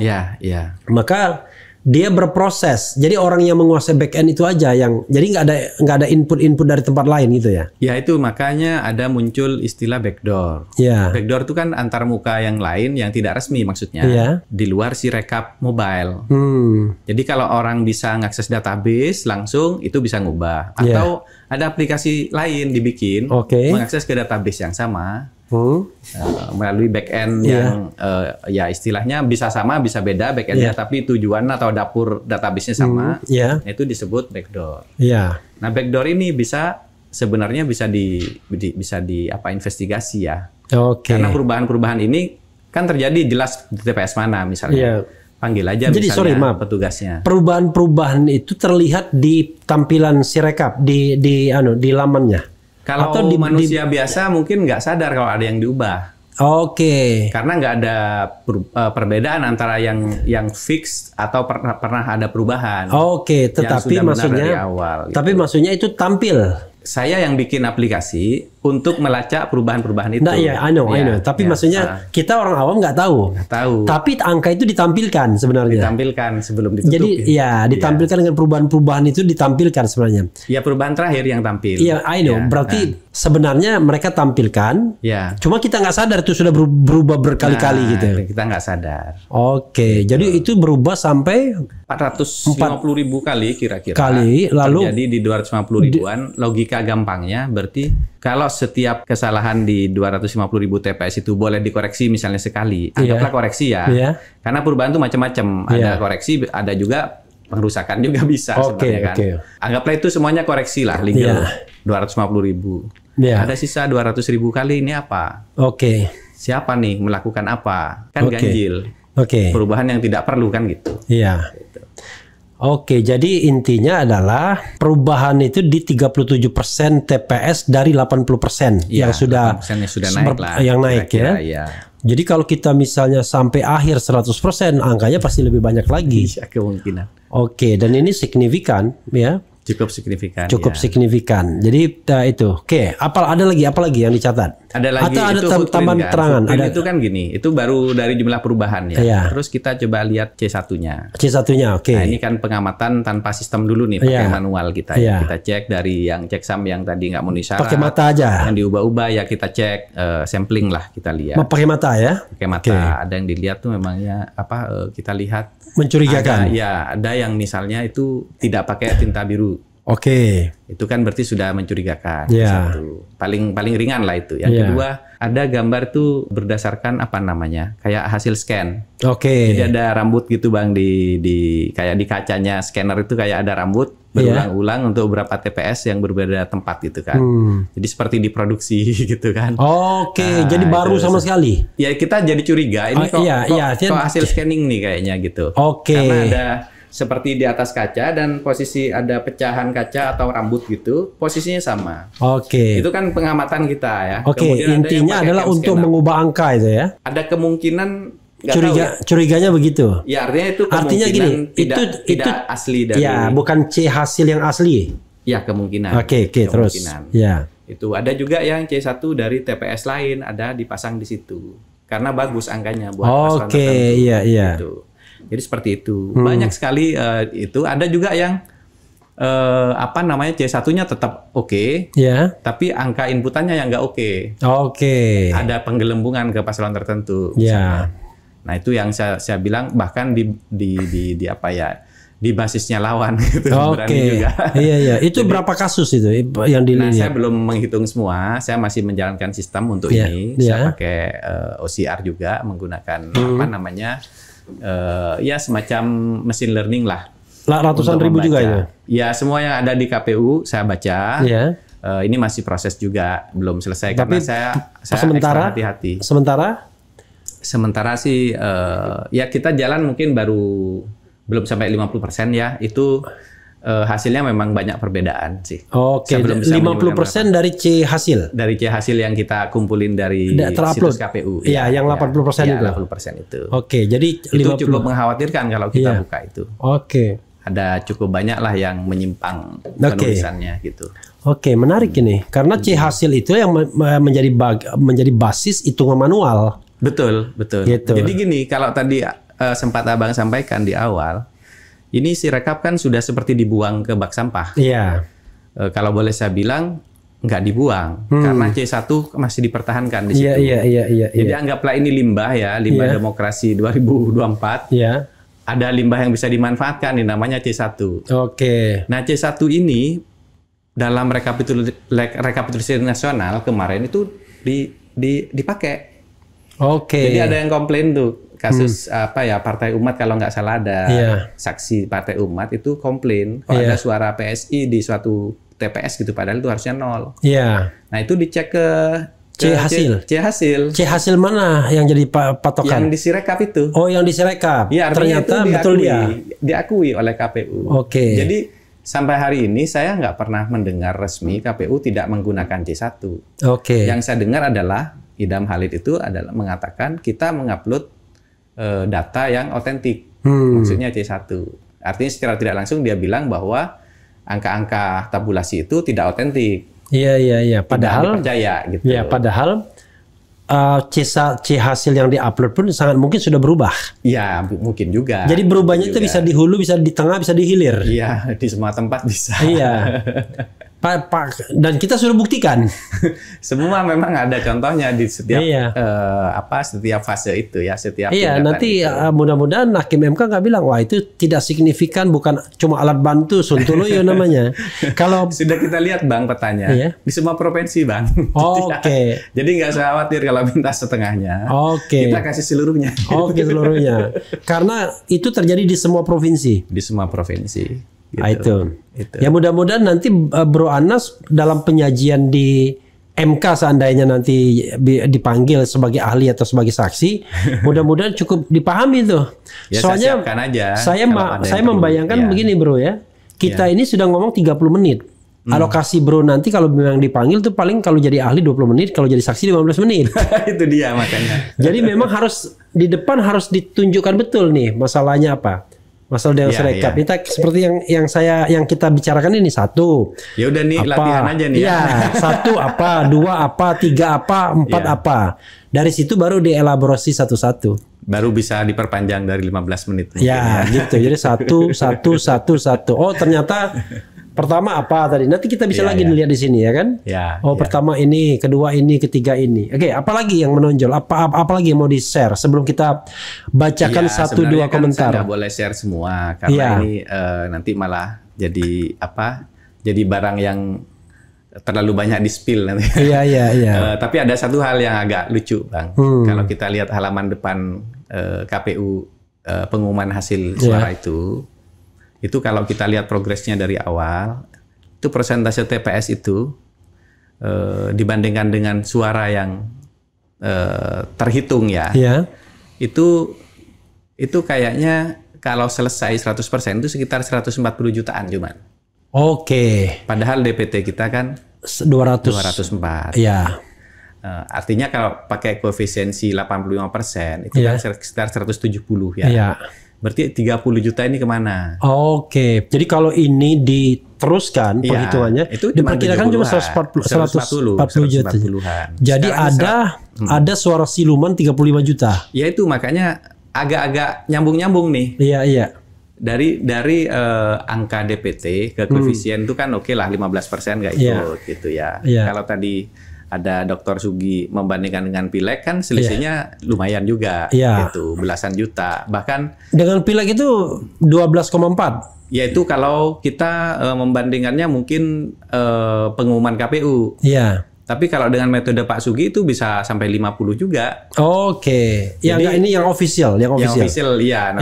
Maka dia berproses. Jadi orang yang menguasai back end itu aja yang, jadi nggak ada input dari tempat lain gitu ya? Itu makanya ada muncul istilah backdoor. Backdoor itu kan antar muka yang lain yang tidak resmi maksudnya. Di luar Sirekap mobile. Jadi kalau orang bisa mengakses database langsung itu bisa ngubah. Atau ada aplikasi lain dibikin mengakses ke database yang sama. melalui back end yang ya istilahnya bisa sama bisa beda back endnya, tapi tujuan atau dapur database-nya sama, itu disebut backdoor. Nah backdoor ini sebenarnya bisa di apa investigasi ya. Karena perubahan-perubahan ini kan terjadi jelas di TPS mana misalnya. Panggil aja jadi misalnya petugasnya. Perubahan-perubahan itu terlihat di tampilan Sirekap di lamannya. Kalau atau manusia biasa mungkin nggak sadar kalau ada yang diubah. Karena nggak ada perbedaan antara yang fix atau pernah ada perubahan. Tetapi maksudnya dari awal, gitu. Tapi maksudnya itu tampil. Saya yang bikin aplikasi untuk melacak perubahan-perubahan itu. Nah, I know. Tapi maksudnya kita orang awam nggak tahu. Tapi angka itu ditampilkan sebenarnya. Ditampilkan sebelum ditutup. Jadi ditampilkan dengan perubahan-perubahan itu ditampilkan sebenarnya. Ya perubahan terakhir yang tampil. Iya, I know. Berarti sebenarnya mereka tampilkan. Cuma kita nggak sadar itu sudah berubah berkali-kali gitu. Kita nggak sadar. Jadi itu berubah sampai 450.000 kali kira-kira. Lalu terjadi di 250.000-an. Logika gampangnya berarti kalau setiap kesalahan di 250.000 TPS itu boleh dikoreksi misalnya sekali, anggaplah koreksi ya. Karena perubahan itu macam-macam. Ada koreksi, ada juga pengrusakan juga bisa sebenarnya kan. Anggaplah itu semuanya koreksi lah, legal 250.000. Ada sisa 200.000 kali, ini apa? Siapa nih melakukan apa? Kan ganjil. Perubahan yang tidak perlu kan gitu. Gitu. Jadi intinya adalah perubahan itu di 37% TPS dari 80% yang sudah naik lah. Yang naik ya. Jadi kalau kita misalnya sampai akhir 100%, angkanya pasti lebih banyak lagi. Kemungkinan. Dan ini signifikan ya. Cukup signifikan. Signifikan. Jadi itu. Ada lagi yang dicatat? Ada lagi. Atau ada tambahan keterangan? Itu kan gini. Itu baru dari jumlah perubahan ya. Terus kita coba lihat C1-nya. C1-nya, Nah ini kan pengamatan tanpa sistem dulu nih, pakai manual kita. Kita cek dari yang checksum yang tadi nggak memenuhi syarat. Pakai mata aja. Yang diubah-ubah ya kita cek, sampling lah kita lihat. Pakai mata ya? Pakai mata. Ada yang dilihat tuh memangnya kita lihat. Mencurigakan. Ada yang misalnya itu tidak pakai tinta biru. Itu kan berarti sudah mencurigakan. Satu. Paling ringan lah itu. Yang kedua, ada gambar tuh berdasarkan apa namanya? Kayak hasil scan. Jadi ada rambut gitu Bang di kayak di kacanya scanner itu kayak ada rambut berulang-ulang untuk beberapa TPS yang berbeda tempat gitu kan. Jadi seperti diproduksi gitu kan. Jadi baru sama sekali. Ya kita jadi curiga ini kok hasil scanning nih kayaknya gitu. Karena ada seperti di atas kaca dan posisi ada pecahan kaca atau rambut gitu, posisinya sama. Itu kan pengamatan kita ya. Intinya adalah untuk mengubah angka itu ya. Ada kemungkinan curiganya begitu. Ya artinya itu kemungkinan gini, tidak asli dari. Ya, bukan C hasil yang asli. Ya kemungkinan. Terus. Itu ada juga yang C1 dari TPS lain ada dipasang di situ. Karena bagus angkanya buat paslon tertentu. Gitu. Jadi seperti itu. Banyak sekali itu. Ada juga yang C1-nya tetap tapi angka inputannya yang nggak oke. Ada penggelembungan ke paslon tertentu. Nah itu yang saya bilang bahkan di basisnya lawan gitu. Juga. Itu berapa kasus itu yang dilihat? Saya belum menghitung semua. Saya masih menjalankan sistem untuk ini. Saya pakai OCR juga menggunakan semacam machine learning lah. Ratusan ribu juga ya? Ya semua yang ada di KPU saya baca. Ini masih proses juga, belum selesai. Tapi karena saya sementara hati-hati. Sementara sih kita jalan mungkin belum sampai 50% ya. Itu hasilnya memang banyak perbedaan sih. 50% dari C hasil. Dari C hasil yang kita kumpulin dari situs KPU. Yang 80% itu. 80% itu. Jadi itu cukup mengkhawatirkan kalau kita buka itu. Ada cukup banyak lah yang menyimpang penulisannya gitu. Menarik ini. Karena C hasil itu yang menjadi basis hitungan manual. Betul. Gitu. Jadi gini, kalau tadi sempat Abang sampaikan di awal, ini Sirekap kan sudah seperti dibuang ke bak sampah. Kalau boleh saya bilang nggak dibuang karena C1 masih dipertahankan di situ. Jadi anggaplah ini limbah ya, limbah demokrasi 2024. Ada limbah yang bisa dimanfaatkan, ini namanya C1. Nah C1 ini dalam rekapitulasi nasional kemarin itu dipakai. Oke. Jadi ada yang komplain tuh kasus Partai Umat kalau nggak salah ada saksi Partai Umat itu komplain kalau ada suara PSI di suatu TPS gitu padahal itu harusnya 0. Iya. Nah itu dicek ke C hasil mana yang jadi patokan? Yang di Sirekap itu. Oh, yang di Sirekap. Ya, ternyata betul dia. Diakui oleh KPU. Oke. Jadi sampai hari ini saya nggak pernah mendengar resmi KPU tidak menggunakan C1. Oke. Yang saya dengar adalah Idham Khalid itu adalah mengatakan kita mengupload data yang otentik. Maksudnya C1. Artinya secara tidak langsung dia bilang bahwa angka-angka tabulasi itu tidak otentik. Iya. Padahal dipercaya gitu. Iya, padahal C hasil yang diupload pun sangat mungkin sudah berubah. Iya, mungkin juga. Jadi berubahnya itu bisa di hulu, bisa di tengah, bisa di hilir. Iya, di semua tempat bisa. Iya. Dan kita sudah buktikan. Semua memang ada contohnya di setiap setiap fase itu ya, setiap nanti mudah-mudahan Hakim MK nggak bilang wah itu tidak signifikan, bukan cuma alat bantu Sontoloyo namanya. Kalau sudah kita lihat Bang petanya di semua provinsi Bang. Oke. Jadi nggak usah khawatir kalau minta setengahnya. Oke. Kita kasih seluruhnya. Oke, seluruhnya. Karena itu terjadi di semua provinsi. Di semua provinsi. Gitu. Itu. Ya mudah-mudahan nanti Bro Anas dalam penyajian di MK seandainya nanti dipanggil sebagai ahli atau sebagai saksi, mudah-mudahan cukup dipahami tuh. Ya, soalnya saya membayangkan begini Bro ya. Kita ini sudah ngomong 30 menit. Alokasi Bro nanti kalau memang dipanggil tuh paling kalau jadi ahli 20 menit, kalau jadi saksi 15 menit. Itu dia makanya. Jadi memang harus di depan harus ditunjukkan betul nih masalahnya apa. Masalah dengan Sirekap. Kita seperti yang kita bicarakan ini satu. Ya udah nih latihan aja nih. Ya, satu apa, dua apa, tiga apa, empat apa. Dari situ baru dielaborasi satu-satu. Baru bisa diperpanjang dari 15 menit. Ya, gitu. Jadi satu. Oh, ternyata pertama apa tadi? Nanti kita bisa lagi lihat di sini ya kan? Pertama ini, kedua ini, ketiga ini. Oke, apalagi yang menonjol? Apalagi yang mau di-share sebelum kita bacakan satu dua komentar? Saya nggak boleh share semua karena ini nanti malah jadi jadi barang yang terlalu banyak di-spill nanti. Iya. Tapi ada satu hal yang agak lucu, Bang. Kalau kita lihat halaman depan KPU pengumuman hasil suara itu kalau kita lihat progresnya dari awal, itu persentase TPS itu dibandingkan dengan suara yang terhitung itu kayaknya kalau selesai 100% itu sekitar 140 jutaan cuman. Oke. Padahal DPT kita kan 204. Iya. Artinya kalau pakai koefisiensi 85% itu kan sekitar 170 ya. Iya. Berarti 30 juta ini kemana? Oke, jadi kalau ini diteruskan perhitungannya, itu diperkirakan cuma 140 juta. Jadi ada suara siluman 35 juta. Ya itu makanya agak-agak nyambung-nyambung nih. Iya. Dari angka DPT ke koefisien itu kan oke lah 15% nggak ikut gitu ya. Kalau tadi ada Dr. Sugi membandingkan dengan Pileg kan selisihnya lumayan juga gitu, belasan juta. Bahkan dengan Pileg itu 12,4. Yaitu kalau kita membandingkannya mungkin pengumuman KPU. Iya. Tapi kalau dengan metode Pak Sugi itu bisa sampai 50 juga. Oke. Yang ini yang official, yang official iya.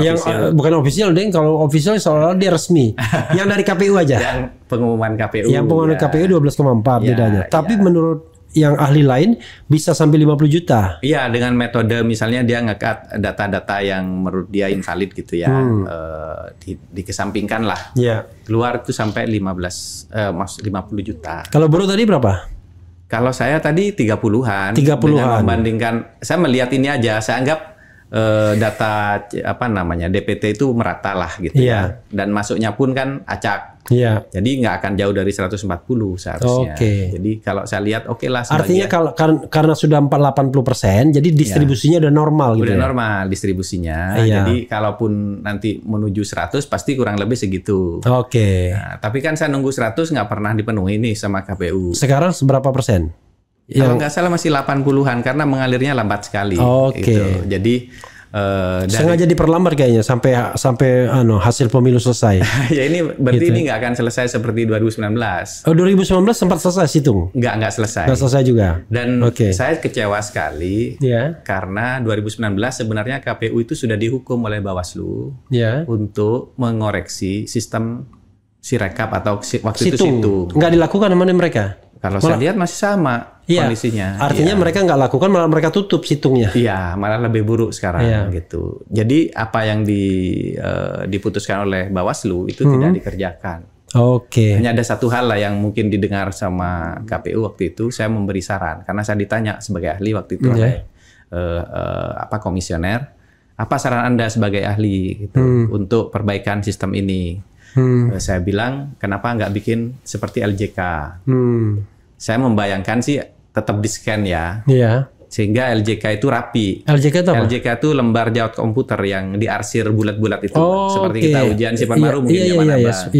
Bukan official, Deng. Kalau official seolah-olah dia resmi. Yang dari KPU aja. Yang pengumuman KPU. Yang pengumuman KPU 12,4 bedanya. Tapi menurut yang ahli lain bisa sampai 50 juta. Iya, dengan metode misalnya dia nge-cut data-data yang menurut dia invalid gitu ya. Dikesampingkan lah. Keluar itu sampai 50 juta. Kalau Bro tadi berapa? Kalau saya tadi 30-an. 30-an. Dengan membandingkan, saya melihat ini aja, saya anggap data DPT itu merata lah gitu ya. Dan masuknya pun kan acak. Jadi nggak akan jauh dari 140 seharusnya. Jadi kalau saya lihat lah. Artinya karena sudah 80%, jadi distribusinya udah normal gitu. Udah normal distribusinya. Jadi kalaupun nanti menuju 100 pasti kurang lebih segitu. Nah, tapi kan saya nunggu 100 nggak pernah dipenuhi nih sama KPU. Sekarang seberapa persen? Kalau nggak salah masih 80-an karena mengalirnya lambat sekali. Gitu. Jadi sengaja diperlambat kayaknya sampai hasil pemilu selesai. Ya ini berarti ini nggak akan selesai seperti 2019. Oh 2019 sempat selesai situng? Nggak selesai. Nggak selesai juga. Dan saya kecewa sekali karena 2019 sebenarnya KPU itu sudah dihukum oleh Bawaslu untuk mengoreksi sistem Sirekap atau waktu itu situng. Nggak dilakukan sama mereka? Kalau saya lihat masih sama kondisinya. Artinya mereka nggak lakukan, malah mereka tutup situngnya. Iya, malah lebih buruk sekarang gitu. Jadi apa yang diputuskan oleh Bawaslu itu tidak dikerjakan. Hanya ada satu hal lah yang mungkin didengar sama KPU waktu itu. Saya memberi saran karena saya ditanya sebagai ahli waktu itu oleh komisioner, apa saran Anda sebagai ahli gitu untuk perbaikan sistem ini? Saya bilang kenapa nggak bikin seperti LJK? Saya membayangkan sih tetap di-scan ya. Sehingga LJK itu rapi. LJK itu apa? LJK itu lembar jawab komputer yang diarsir bulat-bulat itu. Seperti kita ujian Sipan Maru mungkin zaman Abang.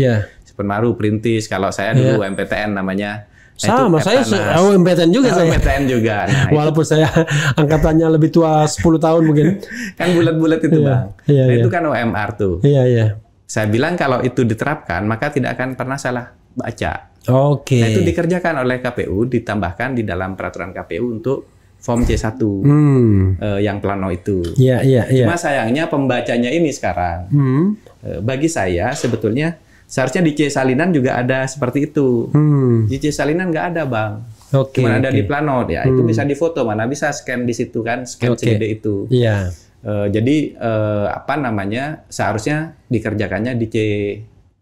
Sipan Maru, Perintis. Kalau saya dulu MPTN namanya. Sama, saya MPTN juga. MPTN juga. Nah, walaupun saya angkatannya lebih tua 10 tahun mungkin. Kan bulat-bulat itu Bang. Itu kan OMR tuh. Saya bilang kalau itu diterapkan, maka tidak akan pernah salah baca. Nah, itu dikerjakan oleh KPU, ditambahkan di dalam peraturan KPU untuk form C1 yang plano itu. Cuma sayangnya pembacanya ini sekarang. Bagi saya sebetulnya seharusnya di C salinan juga ada seperti itu. Di C salinan nggak ada Bang. Cuma ada di plano ya. Itu bisa difoto, mana bisa scan di situ kan, scan segede itu. Jadi seharusnya dikerjakannya di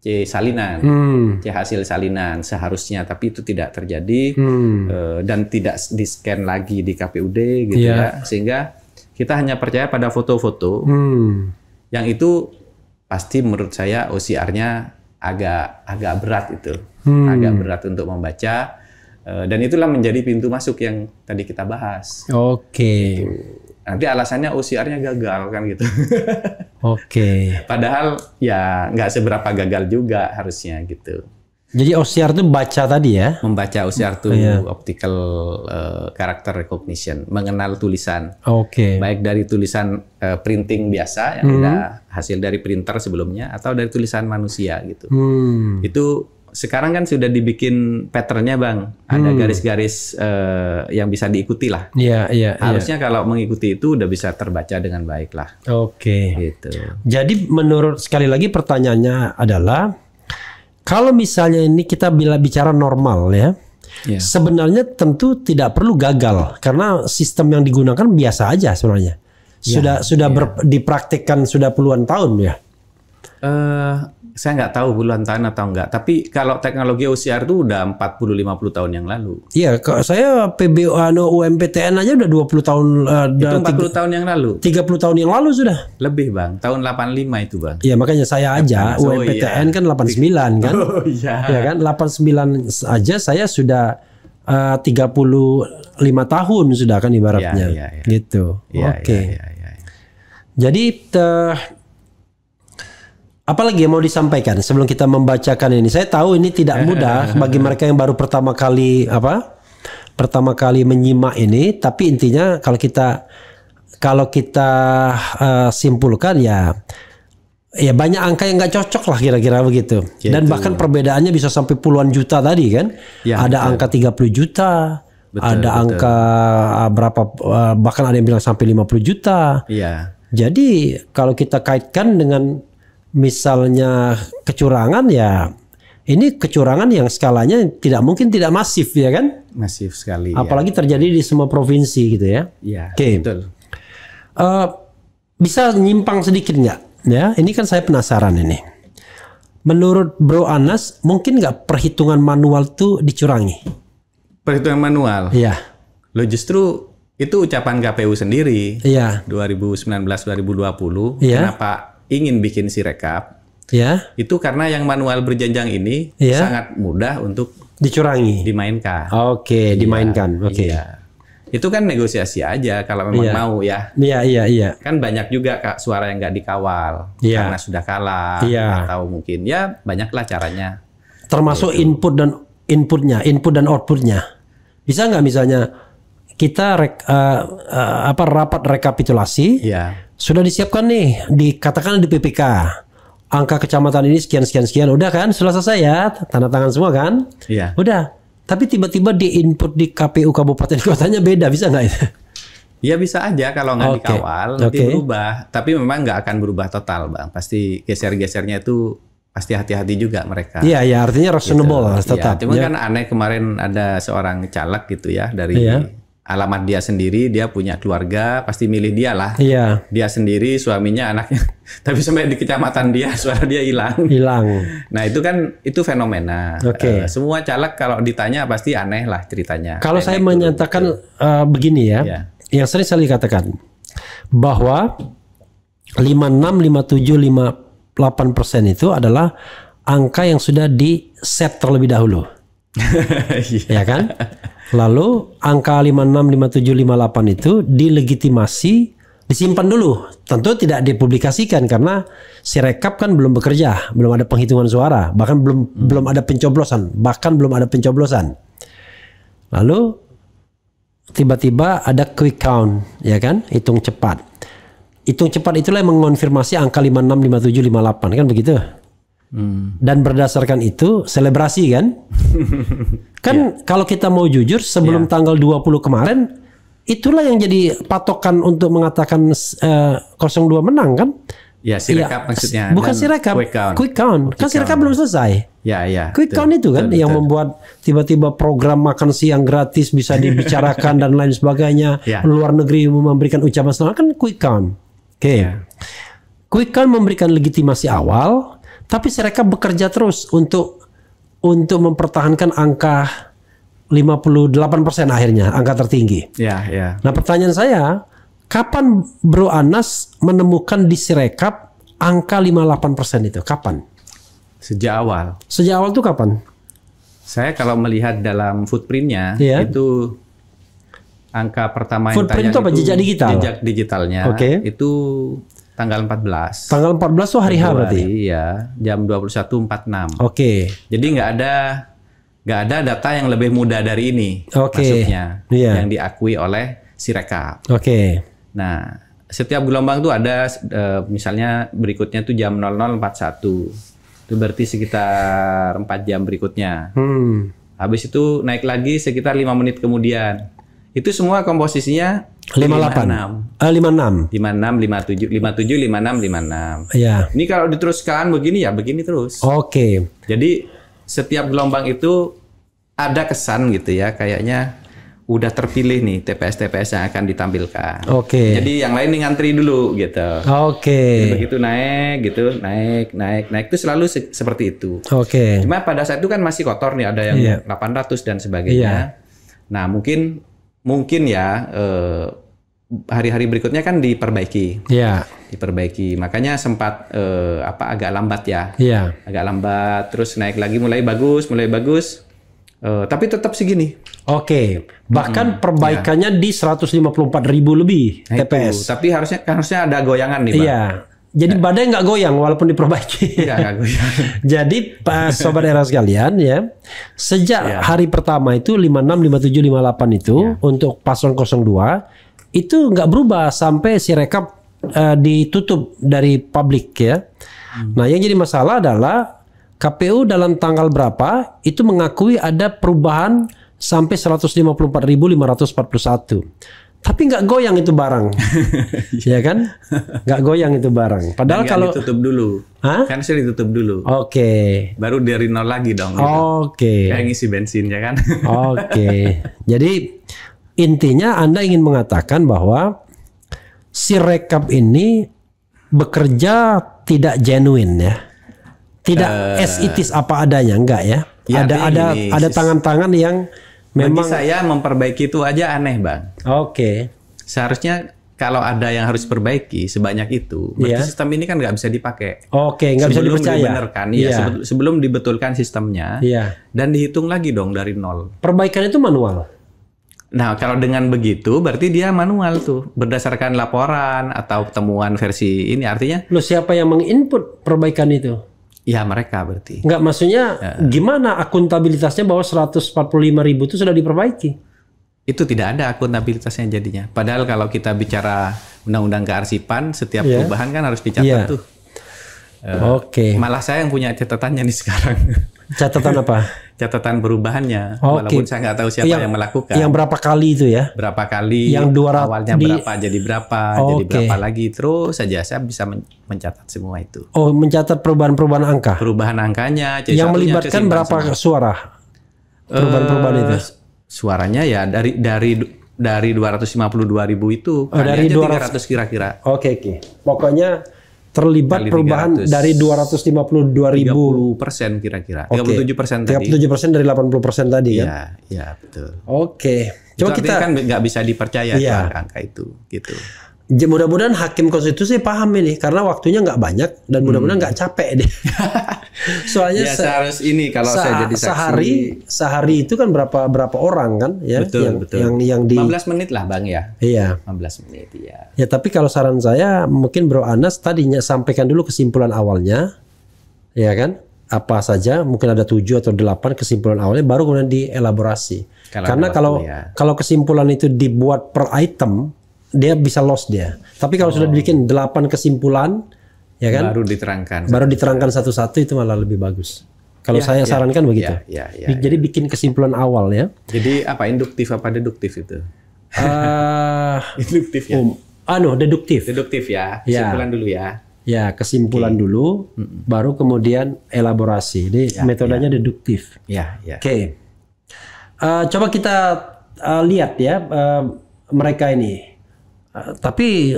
C salinan, C hasil salinan seharusnya, tapi itu tidak terjadi dan tidak di-scan lagi di KPUD gitu ya, sehingga kita hanya percaya pada foto-foto yang itu pasti menurut saya OCR-nya agak berat itu, agak berat untuk membaca dan itulah menjadi pintu masuk yang tadi kita bahas. Gitu. Nanti alasannya OCR-nya gagal kan gitu. Padahal ya nggak seberapa gagal juga harusnya gitu. Jadi OCR itu baca tadi ya? Membaca OCR itu optical character recognition, mengenal tulisan. Baik dari tulisan printing biasa yang udah hasil dari printer sebelumnya atau dari tulisan manusia gitu. Itu sekarang kan sudah dibikin patternnya Bang, ada garis-garis yang bisa diikuti lah. Harusnya kalau mengikuti itu udah bisa terbaca dengan baik lah. Gitu. Jadi menurut, sekali lagi pertanyaannya adalah, kalau misalnya ini kita bicara normal ya, sebenarnya tentu tidak perlu gagal karena sistem yang digunakan biasa aja sebenarnya. Sudah dipraktikkan sudah puluhan tahun ya. Saya nggak tahu puluhan tahun atau enggak, tapi kalau teknologi OCR itu udah 40-50 tahun yang lalu. Iya, saya UMPTN aja udah 20 tahun. Itu 40 tahun yang lalu. 30 tahun yang lalu sudah. Lebih Bang, tahun 85 itu Bang. Iya, makanya saya aja UMPTN kan 89 kan. Ya kan, 89 aja saya sudah 35 tahun sudah kan ibaratnya. Gitu. Jadi apalagi yang mau disampaikan sebelum kita membacakan ini? Saya tahu ini tidak mudah bagi mereka yang baru pertama kali menyimak ini, tapi intinya kalau kita simpulkan ya banyak angka yang nggak cocok lah kira-kira begitu. Dan bahkan perbedaannya bisa sampai puluhan juta tadi kan. Ada angka 30 juta, angka berapa, bahkan ada yang bilang sampai 50 juta. Jadi kalau kita kaitkan dengan misalnya kecurangan, ya ini kecurangan yang skalanya mungkin tidak masif ya kan? Masif sekali. Apalagi terjadi di semua provinsi gitu ya. Betul. Bisa nyimpang sedikit nggak? Ya, ini kan saya penasaran ini. Menurut Bro Anas, mungkin nggak perhitungan manual tuh dicurangi? Perhitungan manual? Iya. Lo justru itu ucapan KPU sendiri. 2019-2020. Kenapa ingin bikin Sirekap? Itu karena yang manual berjenjang ini sangat mudah untuk dicurangi, dimainkan. Dimainkan. Itu kan negosiasi aja kalau memang mau ya. Kan banyak juga suara yang nggak dikawal karena sudah kalah atau mungkin banyaklah caranya. Termasuk input dan outputnya. Bisa nggak misalnya kita rapat rekapitulasi, sudah disiapkan nih, dikatakan di PPK. Angka kecamatan ini sekian. Udah kan? Sudah selesai ya? Tanda tangan semua kan? Iya. Udah. Tapi tiba-tiba di input di KPU kabupaten kotanya beda, bisa nggak itu? Ya bisa aja kalau nggak dikawal nanti berubah. Tapi memang nggak akan berubah total, Bang. Pasti geser-gesernya itu pasti hati-hati juga mereka. Iya, ya artinya reasonable gitu. tetap. Ya, cuma kan aneh kemarin ada seorang caleg gitu ya dari alamat dia sendiri, dia punya keluarga, pasti milih dia lah. Iya. Dia sendiri, suaminya, anaknya. Tapi sampai di kecamatan dia, suara dia hilang. Nah itu kan, itu fenomena. Semua caleg kalau ditanya pasti aneh lah ceritanya. Kalau saya menyatakan begini ya, yang sering saya katakan, bahwa 56, 57, 58% itu adalah angka yang sudah di set terlebih dahulu. Ya kan? Lalu angka 56, 57, 58 itu dilegitimasi, disimpan dulu. Tentu tidak dipublikasikan karena Sirekap kan belum bekerja, belum ada penghitungan suara, bahkan belum ada pencoblosan, Lalu tiba-tiba ada quick count, ya kan? Hitung cepat. Hitung cepat itulah yang mengonfirmasi angka 56, 57, 58 kan begitu? Dan berdasarkan itu selebrasi kan? Kalau kita mau jujur sebelum tanggal 20 kemarin itulah yang jadi patokan untuk mengatakan 02 menang kan? Ya, Sirekap maksudnya. Bukan Sirekap, quick count. Kan Sirekap belum selesai. Quick count itu kan yang membuat tiba-tiba program makan siang gratis bisa dibicarakan dan lain sebagainya. Luar negeri memberikan ucapan selamat kan quick count. Quick count memberikan legitimasi awal. Tapi Sirekap bekerja terus untuk mempertahankan angka 58% akhirnya, angka tertinggi. Nah pertanyaan saya, kapan Bro Anas menemukan di Sirekap angka 58% itu? Kapan? Sejak awal. Sejak awal itu kapan? Saya kalau melihat dalam footprintnya itu angka pertama yang footprint itu apa? Jejak digital? Jejak digitalnya itu tanggal 14. Tanggal 14 tuh hari H berarti? Iya, jam 21.46. Jadi nggak ada data yang lebih muda dari ini masuknya, yang diakui oleh Sirekap. Nah, setiap gelombang tuh ada misalnya berikutnya tuh jam 00.41. Itu berarti sekitar 4 jam berikutnya. Habis itu naik lagi sekitar 5 menit kemudian. Itu semua komposisinya 56, 57, 56, 56. Ini kalau diteruskan begini ya begini terus. Jadi setiap gelombang itu ada kesan gitu ya, kayaknya udah terpilih nih TPS-TPS yang akan ditampilkan. Jadi yang lain nih ngantri dulu gitu. Jadi begitu naik gitu, naik itu selalu seperti itu. Cuma pada saat itu kan masih kotor nih, ada yang 800 dan sebagainya. Nah mungkin ya hari-hari berikutnya kan diperbaiki. Diperbaiki. Makanya sempat agak lambat ya. Agak lambat, terus naik lagi mulai bagus. Tapi tetap segini. Bahkan perbaikannya di 154.000 lebih TPS. Tapi harusnya ada goyangan nih, Bang. Jadi badai nggak goyang walaupun diperbaiki. Nggak goyang. Jadi Sobat Era sekalian ya, sejak hari pertama itu 56, 57, 58 itu untuk paslon 02 itu nggak berubah sampai Sirekap ditutup dari publik ya. Nah yang jadi masalah adalah KPU dalam tanggal berapa itu mengakui ada perubahan sampai 154.541. Tapi nggak goyang itu barang, ya kan? Nggak goyang itu barang. Padahal kalau ditutup dulu, kan sudah ditutup dulu. Baru dari nol lagi dong. Gitu. Kayak ngisi bensin ya kan? Jadi intinya Anda ingin mengatakan bahwa Sirekap ini bekerja tidak genuine ya, tidak as it is apa adanya, enggak ya? Ada tangan-tangan yang memang bagi saya memperbaiki itu aja aneh, Bang. Seharusnya kalau ada yang harus perbaiki sebanyak itu, berarti sistem ini kan nggak bisa dipakai. Nggak bisa dipercaya. Sebelum dibetulkan sistemnya, dan dihitung lagi dong dari nol. Perbaikan itu manual. Nah, kalau dengan begitu, berarti dia manual tuh, berdasarkan laporan atau temuan versi ini. Artinya, siapa yang menginput perbaikan itu? Ya mereka berarti. Enggak, maksudnya gimana akuntabilitasnya bahwa 145.000 itu sudah diperbaiki? itu tidak ada akuntabilitasnya jadinya. Padahal kalau kita bicara undang-undang kearsipan, setiap perubahan kan harus dicatat tuh. Malah saya yang punya catatannya nih sekarang. Catatan apa? Catatan perubahannya. Walaupun saya nggak tahu siapa yang melakukan. Yang berapa kali itu ya? Berapa kali? Yang 200 awalnya berapa jadi berapa, jadi berapa lagi, terus saja saya bisa mencatat semua itu. Oh, mencatat perubahan angka. Perubahan angkanya. Yang melibatkan berapa suara? Perubahan itu. Suaranya ya dari 252.000 itu dari 300 kira-kira. Oke. Pokoknya terlibat kali perubahan 300. Dari 252.000. 30% kira-kira. 37% tadi. 37% dari 80% tadi kan? Iya, betul. Oke. Coba kita kan nggak bisa dipercaya angka itu, gitu. Mudah-mudahan hakim konstitusi paham ini karena waktunya nggak banyak dan mudah-mudahan nggak capek deh. Soalnya harus ini kalau saya jadi saksi sehari itu kan berapa orang kan ya? Betul. Yang di 15 menit lah Bang ya. Iya. 15 menit ya. Ya tapi kalau saran saya mungkin Bro Anas tadinya sampaikan dulu kesimpulan awalnya, ya kan? Apa saja mungkin ada 7 atau 8 kesimpulan awalnya baru kemudian dielaborasi. Karena kalau kesimpulan itu dibuat per item dia bisa lost dia. Tapi kalau sudah dibikin 8 kesimpulan, ya kan? Baru diterangkan satu-satu itu malah lebih bagus. Kalau saya sarankan begitu. Jadi bikin kesimpulan awal ya. Jadi apa induktif apa deduktif itu? Induktif ya. Deduktif. Deduktif ya. Kesimpulan dulu ya. Ya, kesimpulan dulu, baru kemudian elaborasi. Jadi metodenya deduktif. Oke. Coba kita lihat ya mereka ini. Tapi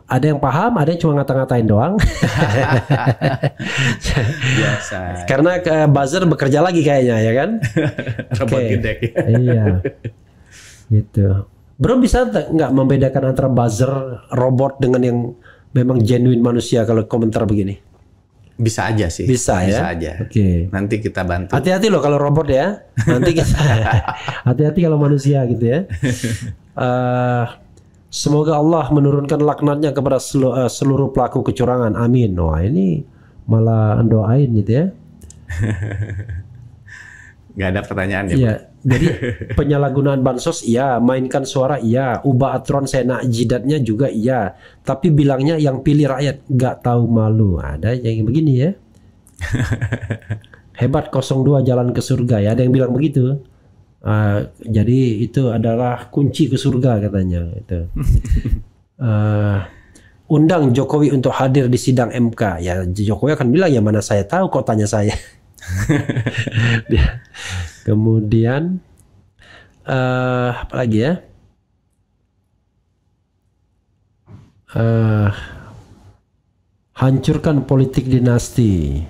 ada yang paham, ada yang cuma ngata-ngatain doang. Biasa. Karena buzzer bekerja lagi kayaknya ya kan? Robot gedek. Iya. Gitu. Bro bisa nggak membedakan antara buzzer robot dengan yang memang genuine manusia kalau komentar begini? Bisa aja sih. Bisa aja. Oke. Nanti kita bantu. Hati-hati loh kalau robot ya. Nanti kita hati-hati kalau manusia gitu ya. Semoga Allah menurunkan laknatnya kepada seluruh pelaku kecurangan. Amin. Wah ini malah doain gitu ya. Gak ada pertanyaan ya. Iya. Jadi penyalahgunaan bansos iya, mainkan suara iya, ubah aturan seenak jidatnya juga iya. Tapi bilangnya yang pilih rakyat gak tahu malu. Ada yang begini ya. Hebat 02 jalan ke surga ya. Ada yang bilang begitu. Jadi itu adalah kunci ke surga katanya itu. Undang Jokowi untuk hadir di sidang MK. Ya Jokowi akan bilang ya mana saya tahu kok tanya saya. Kemudian apa lagi ya? Hancurkan politik dinasti.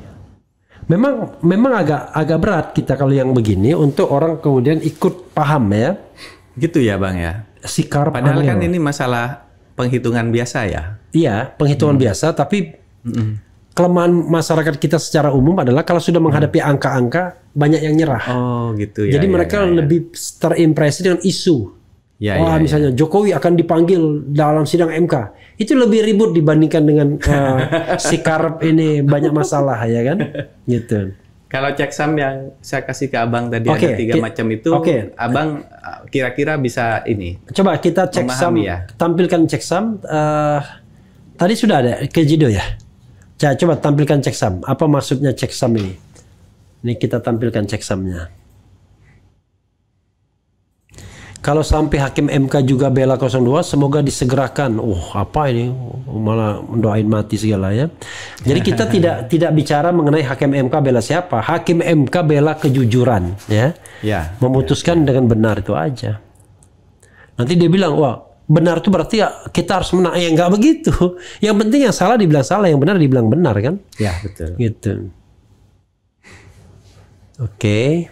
Memang agak berat kita kalau yang begini untuk orang kemudian ikut paham ya. Gitu ya Bang ya. Sikar padahal kan ini masalah penghitungan biasa ya. Iya, penghitungan biasa tapi kelemahan masyarakat kita secara umum adalah kalau sudah menghadapi angka-angka banyak yang nyerah. Oh, gitu ya. Jadi mereka lebih terimpresi dengan isu. Misalnya Jokowi akan dipanggil dalam sidang MK. Itu lebih ribut dibandingkan dengan sikar ini banyak masalah ya kan? Gitu. Kalau checksum yang saya kasih ke Abang tadi ada 3 macam itu, Abang kira-kira bisa ini. Coba kita checksum ya. Tampilkan checksum. Tadi sudah ada Kejido ya. Coba tampilkan checksum. Apa maksudnya checksum ini? Ini kita tampilkan checksumnya. Kalau sampai hakim MK juga bela 02, semoga disegerakan. Apa ini? Malah mendoain mati segala ya. Jadi kita tidak bicara mengenai hakim MK bela siapa. Hakim MK bela kejujuran ya. Memutuskan dengan benar itu aja. Nanti dia bilang, wah benar itu berarti ya kita harus menang. Ya nggak begitu. Yang penting yang salah dibilang salah, yang benar dibilang benar kan? Ya betul. Gitu. Oke.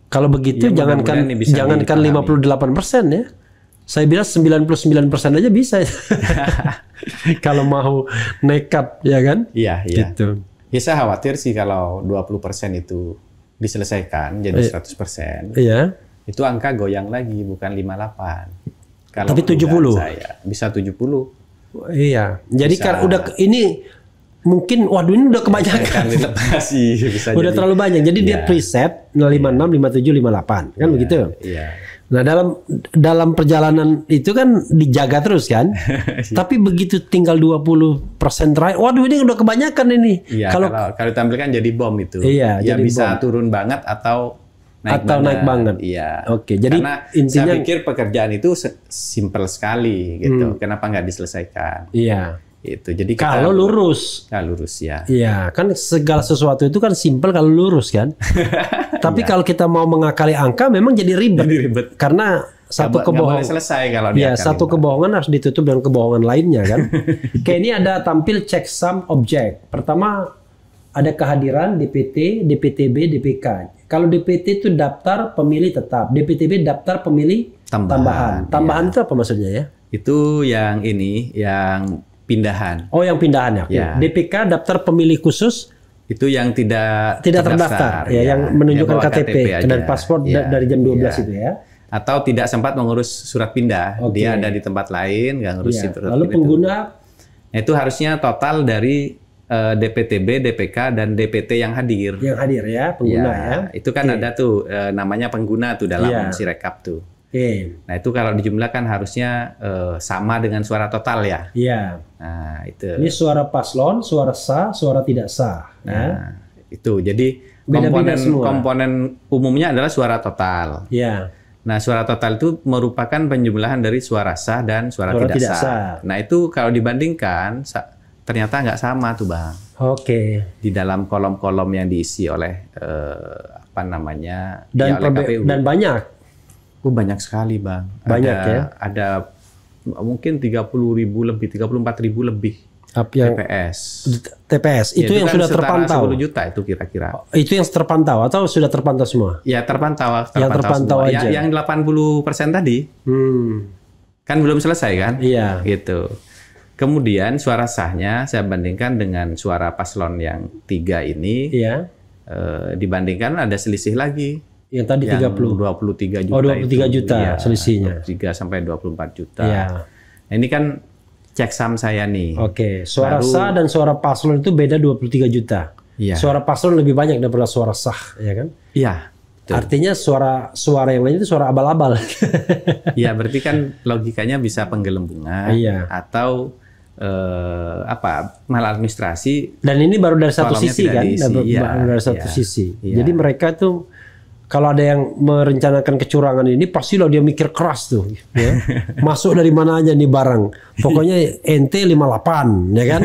Kalau begitu ya, jangankan 58% ya. Saya bilang 99% aja bisa. Kalau mau nekat ya kan? Iya. Gitu. Ya saya khawatir sih kalau 20% itu diselesaikan jadi 100%. Iya. Itu angka goyang lagi bukan 58. Kalau tapi 70. Saya bisa 70. Iya. Jadi kan udah ini mungkin waduh ini udah kebanyakan. Udah terlalu banyak. Jadi dia preset 56, 57, 58 kan begitu. Iya. Nah, dalam perjalanan itu kan dijaga terus kan. Tapi begitu tinggal 20% terakhir, waduh ini udah kebanyakan ini. Iya, kalau ditampilkan jadi bom itu. Iya, ya jadi bisa bom. turun banget atau naik banget. Iya. Oke, jadi karena intinya saya pikir pekerjaan itu simpel sekali gitu. Kenapa nggak diselesaikan? Iya. Itu. Jadi kalau lurus. Ya lurus ya. Iya, kan segala sesuatu itu kan simpel kalau lurus kan. Tapi kalau kita mau mengakali angka memang jadi ribet. Karena satu kebohongan selesai kalau satu kebohongan harus ditutup dengan kebohongan lainnya kan. Kayak ini ada tampil checksum objek. Pertama ada kehadiran DPT, DPTB, DPK. Kalau DPT itu daftar pemilih tetap, DPTB daftar pemilih tambahan. Tambahan itu apa maksudnya ya? Itu yang ini, yang pindahan. Oh, yang pindahan ya. DPK daftar pemilih khusus. Itu yang tidak terdaftar ya, yang menunjukkan KTP dan paspor dari jam 12 itu ya. Atau tidak sempat mengurus surat pindah, dia ada di tempat lain, nggak ngurusin surat lalu pindah. Pengguna itu harusnya total dari DPTB, DPK dan DPT yang hadir. Yang hadir ya, pengguna ya. Itu kan ada tuh namanya pengguna tuh dalam Sirekap tuh. Nah, itu kalau dijumlahkan harusnya sama dengan suara total ya. Iya. Nah, itu. Ini suara paslon, suara sah, suara tidak sah. Nah, itu. Jadi beda-beda komponen umumnya adalah suara total. Iya. Nah, suara total itu merupakan penjumlahan dari suara sah dan suara tidak sah. Nah, itu kalau dibandingkan ternyata nggak sama tuh, Bang. Oke. Di dalam kolom-kolom yang diisi oleh apa namanya? Dan oleh KPU. Dan banyak. Banyak sekali, Bang. Banyak ya. Ada mungkin 30.000 lebih, 34.000 lebih TPS. Itu yang kan sudah terpantau. 10 juta itu kira-kira. Itu yang terpantau atau sudah terpantau semua? Ya, terpantau yang terpantau semua. aja. Yang 80% tadi. Kan belum selesai kan? Iya. Gitu. Kemudian suara sahnya saya bandingkan dengan suara paslon yang 3 ini. Iya. Dibandingkan ada selisih lagi. Yang tadi 23 juta. Oh, 23 juta ya, selisihnya. 23 sampai 24 juta. Iya. Nah, ini kan checksum saya nih. Oke, suara sah dan suara paslon itu beda 23 juta. Iya. Suara paslon lebih banyak daripada suara sah, ya kan? Iya. Artinya suara yang lain itu suara abal-abal. Iya, berarti kan logikanya bisa penggelembungan atau maladministrasi. Dan ini baru dari satu sisi kan, baru dari satu sisi. Jadi mereka tuh kalau ada yang merencanakan kecurangan ini pasti loh dia mikir keras tuh, ya. Masuk dari mana aja nih barang. Pokoknya ente 58, ya kan?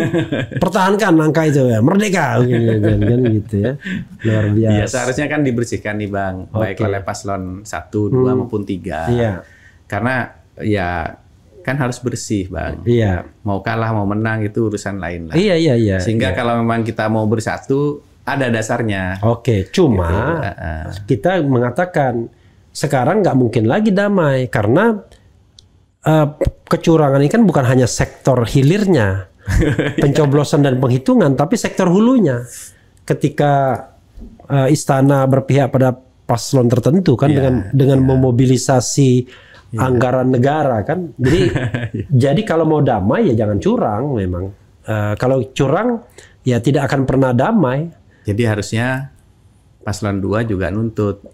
Pertahankan angka itu ya, merdeka kan gitu ya. Luar biasa. Iya, seharusnya kan dibersihkan nih, Bang, baik oleh paslon 1, 2 maupun 3. Iya. Karena ya kan harus bersih, Bang. Iya. Mau kalah mau menang itu urusan lain lah. Iya. Sehingga kalau memang kita mau bersatu ada dasarnya. Oke, cuma kita mengatakan sekarang nggak mungkin lagi damai karena kecurangan ini kan bukan hanya sektor hilirnya, pencoblosan dan penghitungan, tapi sektor hulunya. Ketika istana berpihak pada paslon tertentu kan dengan memobilisasi anggaran negara kan. Jadi kalau mau damai ya jangan curang memang. Kalau curang ya tidak akan pernah damai. Jadi harusnya paslon 2 juga nuntut.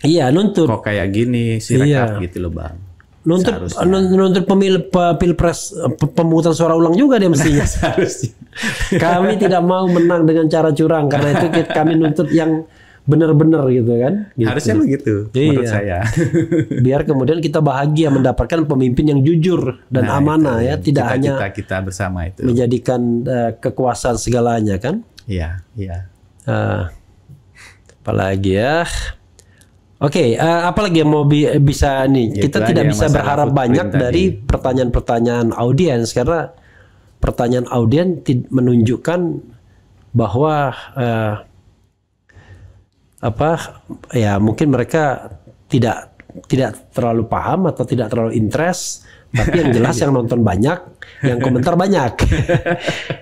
Iya, nuntut. Kok kayak gini Sirekap gitu loh, Bang. Nuntut pilpres pemungutan suara ulang juga dia mestinya. Seharusnya. Kami tidak mau menang dengan cara curang karena itu kami nuntut yang benar-benar gitu kan. Gitu. Harusnya begitu menurut saya. Biar kemudian kita bahagia mendapatkan pemimpin yang jujur dan amanah ya, tidak hanya kita bersama itu. Menjadikan kekuasaan segalanya kan. Iya. Apalagi ya. Oke, apalagi yang mau bisa nih? Kita tidak bisa berharap banyak dari pertanyaan-pertanyaan audiens karena pertanyaan audiens menunjukkan bahwa mungkin mereka tidak terlalu paham atau tidak terlalu interest, tapi yang jelas yang nonton banyak, yang komentar banyak.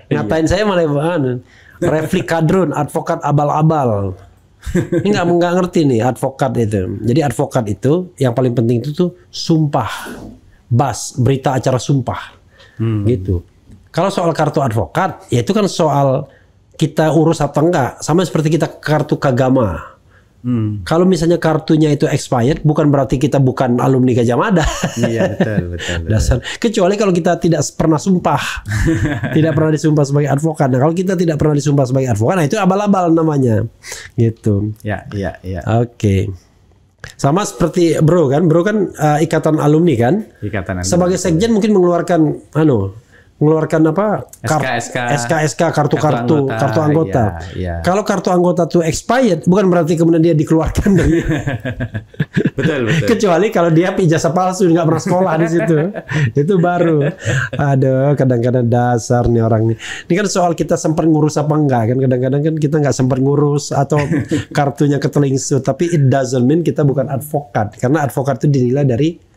Ngatain saya malah Refli Kadrun, advokat abal-abal. Ini nggak ngerti nih advokat itu. Jadi advokat itu yang paling penting itu tuh sumpah, berita acara sumpah, gitu. Kalau soal kartu advokat, ya itu kan soal kita urus atau enggak. Sama seperti kita kartu Kagama. Kalau misalnya kartunya itu expired, bukan berarti kita bukan alumni Gajah Mada. Iya, betul. Dasar. Kecuali kalau kita tidak pernah sumpah, tidak pernah disumpah sebagai advokat. Nah, kalau kita tidak pernah disumpah sebagai advokat, nah itu abal-abal namanya, gitu. Iya. Oke. Sama seperti Bro kan ikatan alumni kan. Ikatan alumni. Sebagai sekjen mungkin mengeluarkan apa SK kartu anggota. Iya. Kalau kartu anggota tuh expired, bukan berarti kemudian dia dikeluarkan dari betul. Kecuali kalau dia ijazah palsu, nggak pernah sekolah di situ, itu baru. Aduh, kadang-kadang dasar nih orang nih. Ini kan soal kita sempat ngurus apa enggak kan? Kadang-kadang kan kita nggak sempat ngurus atau kartunya ketelingsut, tapi it doesn't mean kita bukan advokat, karena advokat itu dinilai dari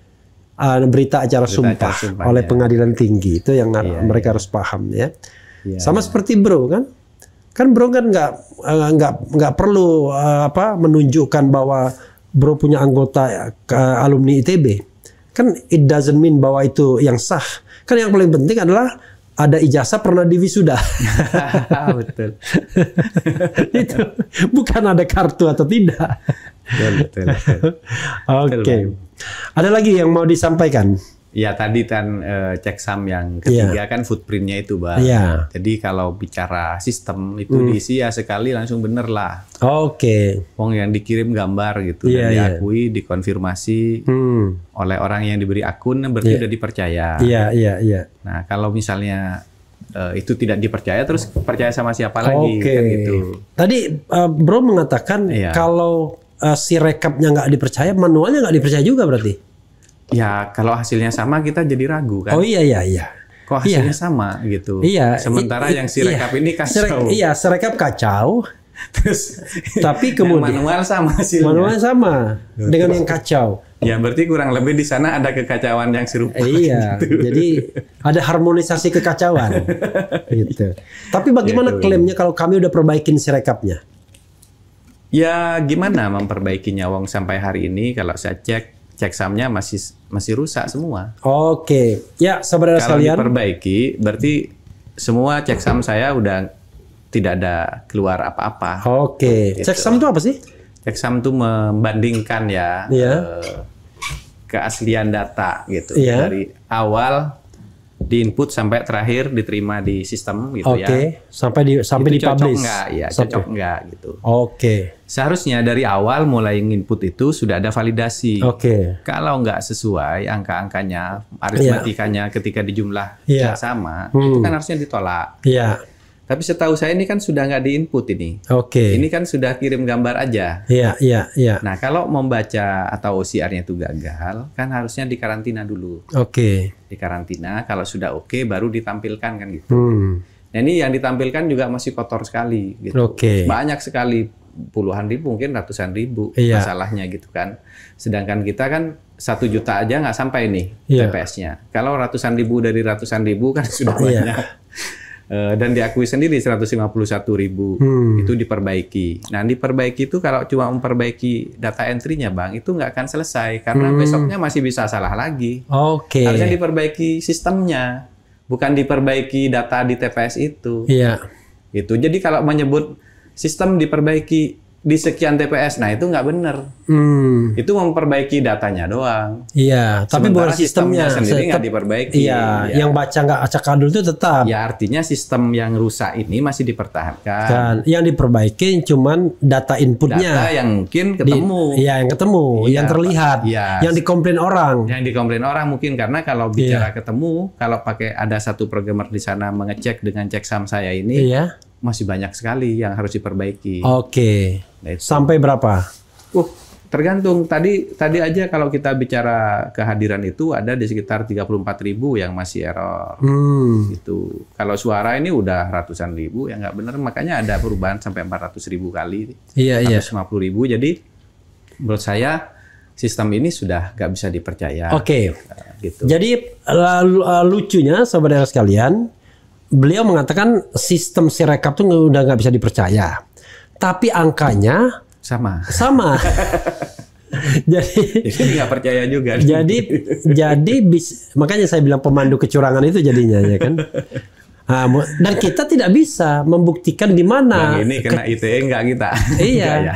berita acara sumpah oleh pengadilan tinggi. Itu yang mereka harus paham ya. Sama seperti Bro kan Bro kan nggak perlu menunjukkan bahwa Bro punya anggota alumni ITB. Kan it doesn't mean bahwa itu yang sah. Kan yang paling penting adalah ada ijazah pernah diwisuda. Betul. Itu bukan ada kartu atau tidak. Betul. Oke. Ada lagi yang mau disampaikan? Ya tadi kan checksum yang ketiga kan footprintnya itu Bang. Iya. Jadi kalau bicara sistem itu diisi ya sekali langsung bener lah. Oke. Wong yang dikirim gambar gitu dan diakui, dikonfirmasi oleh orang yang diberi akun berarti udah dipercaya. Iya. Nah kalau misalnya itu tidak dipercaya, terus percaya sama siapa lagi kan gitu. Tadi Bro mengatakan kalau si rekapnya nggak dipercaya, manualnya nggak dipercaya juga berarti? Ya kalau hasilnya sama kita jadi ragu kan. Oh iya. Kok hasilnya sama gitu. Iya. Sementara yang si rekap ini kacau. Serekap kacau. Terus tapi kemudian manual sama hasilnya. Manual sama dengan yang kacau. Ya berarti kurang lebih di sana ada kekacauan yang serupa. Iya. Gitu. Jadi ada harmonisasi kekacauan. Gitu. Tapi bagaimana klaimnya kalau kami udah perbaikin si rekapnya? Ya gimana memperbaikinya Wong sampai hari ini kalau saya checksumnya masih rusak semua. Oke. Ya, saudara sekalian. Kalau diperbaiki berarti semua checksum saya udah tidak ada keluar apa-apa. Oke. Gitu. Checksum itu apa sih? Checksum itu membandingkan keaslian data gitu dari awal diinput sampai terakhir diterima di sistem gitu ya. Sampai di publish. Cocok enggak gitu. Seharusnya dari awal mulai input itu sudah ada validasi. Kalau enggak sesuai angka-angkanya, aritmetikanya ketika dijumlah tidak sama, itu kan harusnya ditolak. Tapi setahu saya ini kan sudah nggak di-input ini. Ini kan sudah kirim gambar aja. Nah, kalau membaca atau OCR-nya itu gagal, kan harusnya dikarantina dulu. Dikarantina, kalau sudah baru ditampilkan kan gitu. Nah, ini yang ditampilkan juga masih kotor sekali gitu. Banyak sekali, puluhan ribu, mungkin ratusan ribu masalahnya gitu kan. Sedangkan kita kan 1 juta aja nggak sampai nih TPS-nya. Kalau ratusan ribu dari ratusan ribu kan sudah banyak. Dan diakui sendiri 151.000 itu diperbaiki. Nah diperbaiki itu kalau cuma memperbaiki data entry-nya Bang, itu nggak akan selesai karena besoknya masih bisa salah lagi. Harusnya diperbaiki sistemnya, bukan diperbaiki data di TPS itu. Gitu. Jadi kalau menyebut sistem diperbaiki di sekian TPS, nah itu nggak benar. Itu memperbaiki datanya doang. Tapi bukan sistemnya sendiri nggak diperbaiki. Yang baca nggak acak adul itu tetap. Ya artinya sistem yang rusak ini masih dipertahankan. Yang diperbaiki cuman data inputnya. Data yang mungkin ketemu. Yang ketemu, yang terlihat. Yang dikomplain orang. Yang dikomplain orang mungkin karena kalau bicara ketemu, kalau pakai ada satu programmer di sana mengecek dengan checksum saya ini. Masih banyak sekali yang harus diperbaiki. Nah, sampai berapa? Tergantung. Tadi aja kalau kita bicara kehadiran itu ada di sekitar 34.000 yang masih error. Gitu. Kalau suara ini udah ratusan ribu yang nggak benar, makanya ada perubahan sampai 400.000 kali. 150.000. Jadi menurut saya sistem ini sudah nggak bisa dipercaya. Gitu. Jadi lucunya saudara sekalian, beliau mengatakan sistem Sirekap itu udah nggak bisa dipercaya, tapi angkanya sama. Jadi nggak percaya juga. Jadi makanya saya bilang pemandu kecurangan itu jadinya ya kan. Dan kita tidak bisa membuktikan di mana. Bang, ini kena ITE enggak kita? Iya. Ya.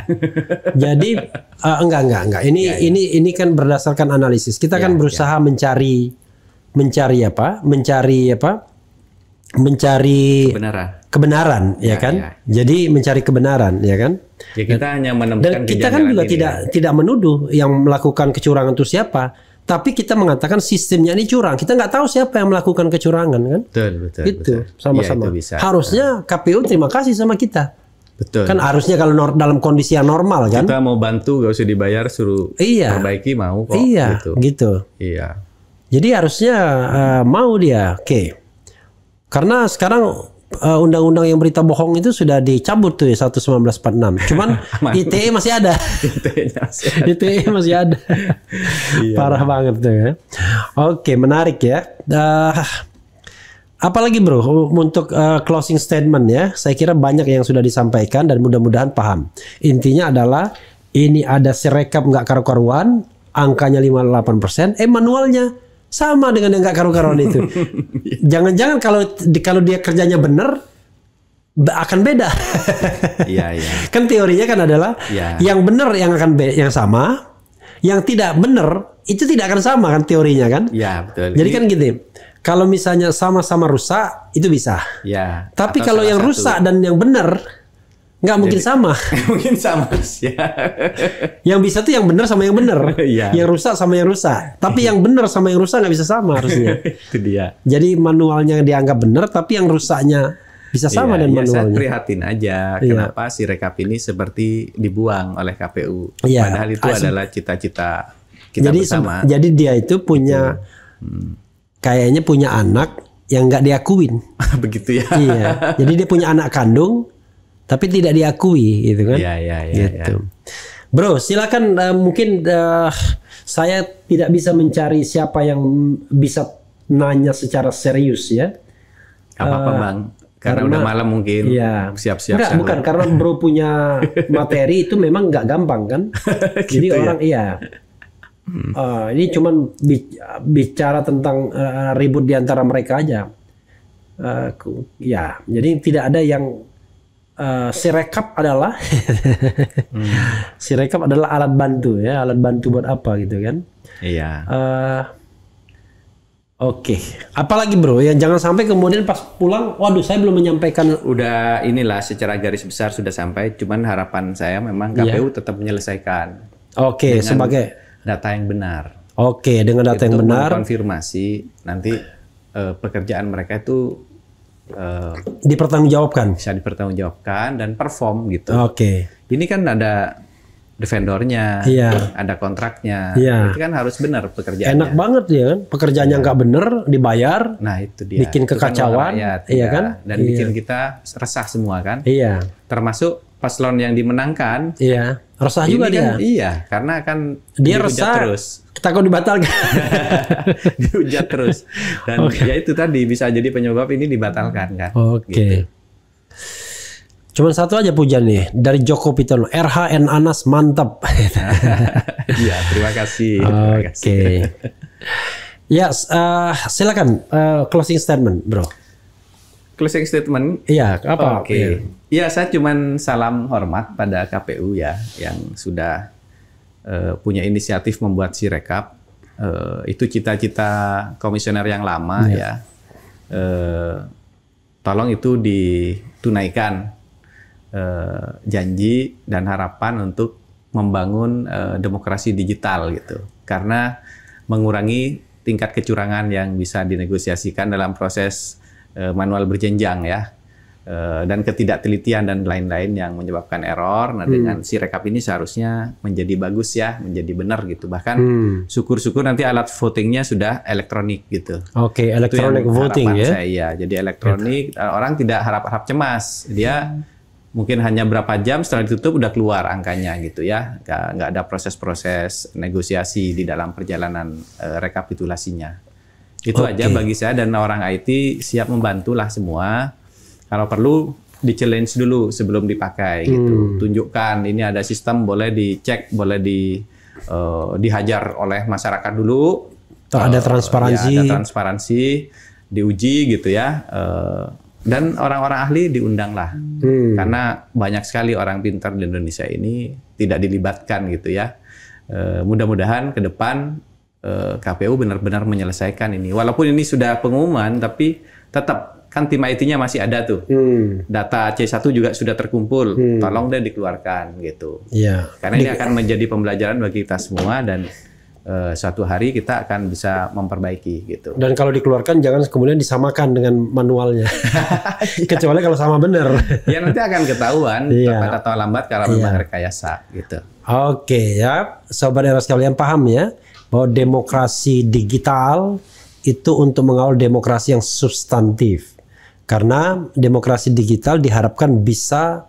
Jadi enggak. Ini kan berdasarkan analisis. Kita kan berusaha mencari kebenaran, ya kan? Ya. Jadi mencari kebenaran, ya kan? Ya, kita hanya menemukan. Dan kita kan juga tidak menuduh yang melakukan kecurangan itu siapa. Tapi kita mengatakan sistemnya ini curang. Kita nggak tahu siapa yang melakukan kecurangan, kan? Betul. Itu sama-sama. Ya, harusnya KPU terima kasih sama kita. Betul. Kan harusnya kalau dalam kondisi yang normal, kan? Kita mau bantu, gak usah dibayar, suruh perbaiki mau kok. Iya, gitu. Iya. Jadi harusnya mau dia, oke. Karena sekarang undang-undang yang berita bohong itu sudah dicabut tuh ya 1946. Cuman ITE masih ada. ITE masih ada. Iya. Parah banget tuh ya. Oke, menarik ya. Apalagi bro untuk closing statement ya. Saya kira banyak yang sudah disampaikan dan mudah-mudahan paham. Intinya adalah ini ada Sirekap nggak karu-karuan, angkanya 58%. Manualnya sama dengan yang nggak karu-karuan itu. Jangan-jangan kalau dia kerjanya benar akan beda. Iya. Kan teorinya kan adalah yang benar yang akan yang sama, yang tidak benar itu tidak akan sama kan teorinya kan? Iya, betul. Jadi kan gitu. Kalau misalnya sama-sama rusak itu bisa. Iya. Tapi kalau yang rusak dan yang benar nggak mungkin sama. Mungkin sama ya. Yang bisa tuh yang benar sama yang benar. Iya. Yang rusak sama yang rusak. Tapi yang benar sama yang rusak nggak bisa sama harusnya. Itu dia. Jadi manualnya dianggap benar, tapi yang rusaknya bisa sama dan manualnya. Saya prihatin aja kenapa Sirekap ini seperti dibuang oleh KPU. Padahal itu adalah cita-cita kita bersama. Jadi dia itu punya kayaknya punya anak yang nggak diakuin. Begitu ya. Iya. Jadi dia punya anak kandung tapi tidak diakui gitu kan. Iya. Gitu. Bro, silakan mungkin saya tidak bisa mencari siapa yang bisa nanya secara serius ya. Apa Bang? Karena udah malam mungkin. Iya. Siap-siap. Enggak, bukan karena bro punya materi itu memang nggak gampang kan. Jadi gitu orang ini cuman bicara tentang ribut di antara mereka aja. Jadi tidak ada yang Sirekap adalah Sirekap adalah alat bantu ya, alat bantu buat apa gitu kan? Iya. Oke. Apalagi bro, yang jangan sampai kemudian pas pulang, waduh saya belum menyampaikan. Udah inilah secara garis besar sudah sampai, cuman harapan saya memang KPU tetap menyelesaikan. Oke, sebagai data yang benar. Oke, dengan data yang benar. Konfirmasi nanti pekerjaan mereka itu dipertanggungjawabkan. Bisa dipertanggungjawabkan dan perform gitu. Oke. Ini kan ada vendornya, ada kontraknya. Iya. Itu kan harus benar pekerjaannya. Enak banget ya kan, pekerjaannya nggak benar dibayar. Nah itu dia. Bikin kekacauan, iya kan? Dan bikin kita resah semua kan. Iya. Termasuk paslon yang dimenangkan. Iya. Resah juga dia. Kan, iya, karena kan dia resah terus. Takut dibatalkan. Dihujat terus. Dan ya itu tadi bisa jadi penyebab ini dibatalkan kan. Oke. Gitu. Cuman satu aja pujian nih dari Joko Pitono, RHN Anas mantap. Iya, terima kasih. Oke. Ya, silakan closing statement, bro. Closing statement? Iya, apa? Oke. Iya, saya cuman salam hormat pada KPU ya, yang sudah punya inisiatif membuat Sirekap. Itu cita-cita komisioner yang lama ya. Tolong itu ditunaikan. Janji dan harapan untuk membangun demokrasi digital gitu. Karena mengurangi tingkat kecurangan yang bisa dinegosiasikan dalam proses manual berjenjang ya, dan ketidaktelitian dan lain-lain yang menyebabkan error. Nah dengan Sirekap ini seharusnya menjadi bagus ya, menjadi benar gitu. Bahkan syukur-syukur nanti alat votingnya sudah elektronik gitu. Oke, elektronik voting ya. Saya, jadi elektronik, orang tidak harap-harap cemas. Dia mungkin hanya berapa jam setelah ditutup udah keluar angkanya gitu ya. Nggak ada proses-proses negosiasi di dalam perjalanan rekapitulasinya. Itu aja bagi saya, dan orang IT siap membantulah semua. Kalau perlu di-challenge dulu sebelum dipakai gitu. Tunjukkan ini ada sistem, boleh dicek, boleh dihajar oleh masyarakat dulu. Ada transparansi. Ya, ada transparansi. diuji gitu ya. Dan orang-orang ahli diundanglah. Karena banyak sekali orang pintar di Indonesia ini tidak dilibatkan gitu ya. Mudah-mudahan ke depan KPU benar-benar menyelesaikan ini. Walaupun ini sudah pengumuman, tapi tetap kan tim IT-nya masih ada tuh. Data C1 juga sudah terkumpul. Tolong deh dikeluarkan gitu. Yeah. Karena ini akan menjadi pembelajaran bagi kita semua dan suatu hari kita akan bisa memperbaiki gitu. Dan kalau dikeluarkan jangan kemudian disamakan dengan manualnya. Kecuali kalau sama benar. Ya nanti akan ketahuan cepat atau lambat kalau memang rekayasa gitu. Oke ya, Sobat Era sekalian paham ya bahwa demokrasi digital itu untuk mengawal demokrasi yang substantif. Karena demokrasi digital diharapkan bisa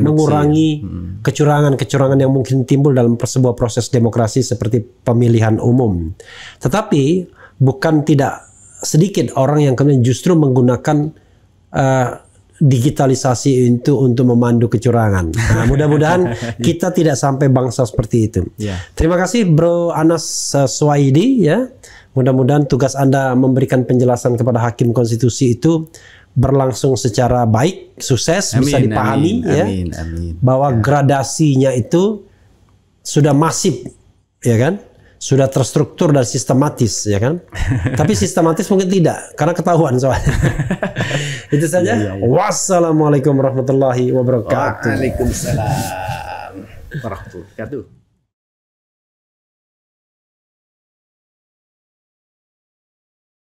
mengurangi kecurangan-kecurangan yang mungkin timbul dalam sebuah proses demokrasi seperti pemilihan umum. Tetapi bukan tidak sedikit orang yang kemudian justru menggunakan digitalisasi itu untuk memandu kecurangan. Nah, mudah-mudahan kita tidak sampai bangsa seperti itu. Terima kasih Bro Anas Suwaidi ya. Mudah-mudahan tugas Anda memberikan penjelasan kepada Hakim Konstitusi itu berlangsung secara baik, sukses, bisa dipahami bahwa gradasinya itu sudah masif, ya kan? Sudah terstruktur dan sistematis, ya kan? Tapi sistematis mungkin tidak, karena ketahuan soalnya. Itu saja. Wassalamualaikum warahmatullahi wabarakatuh. Waalaikumsalam warahmatullahi wabarakatuh.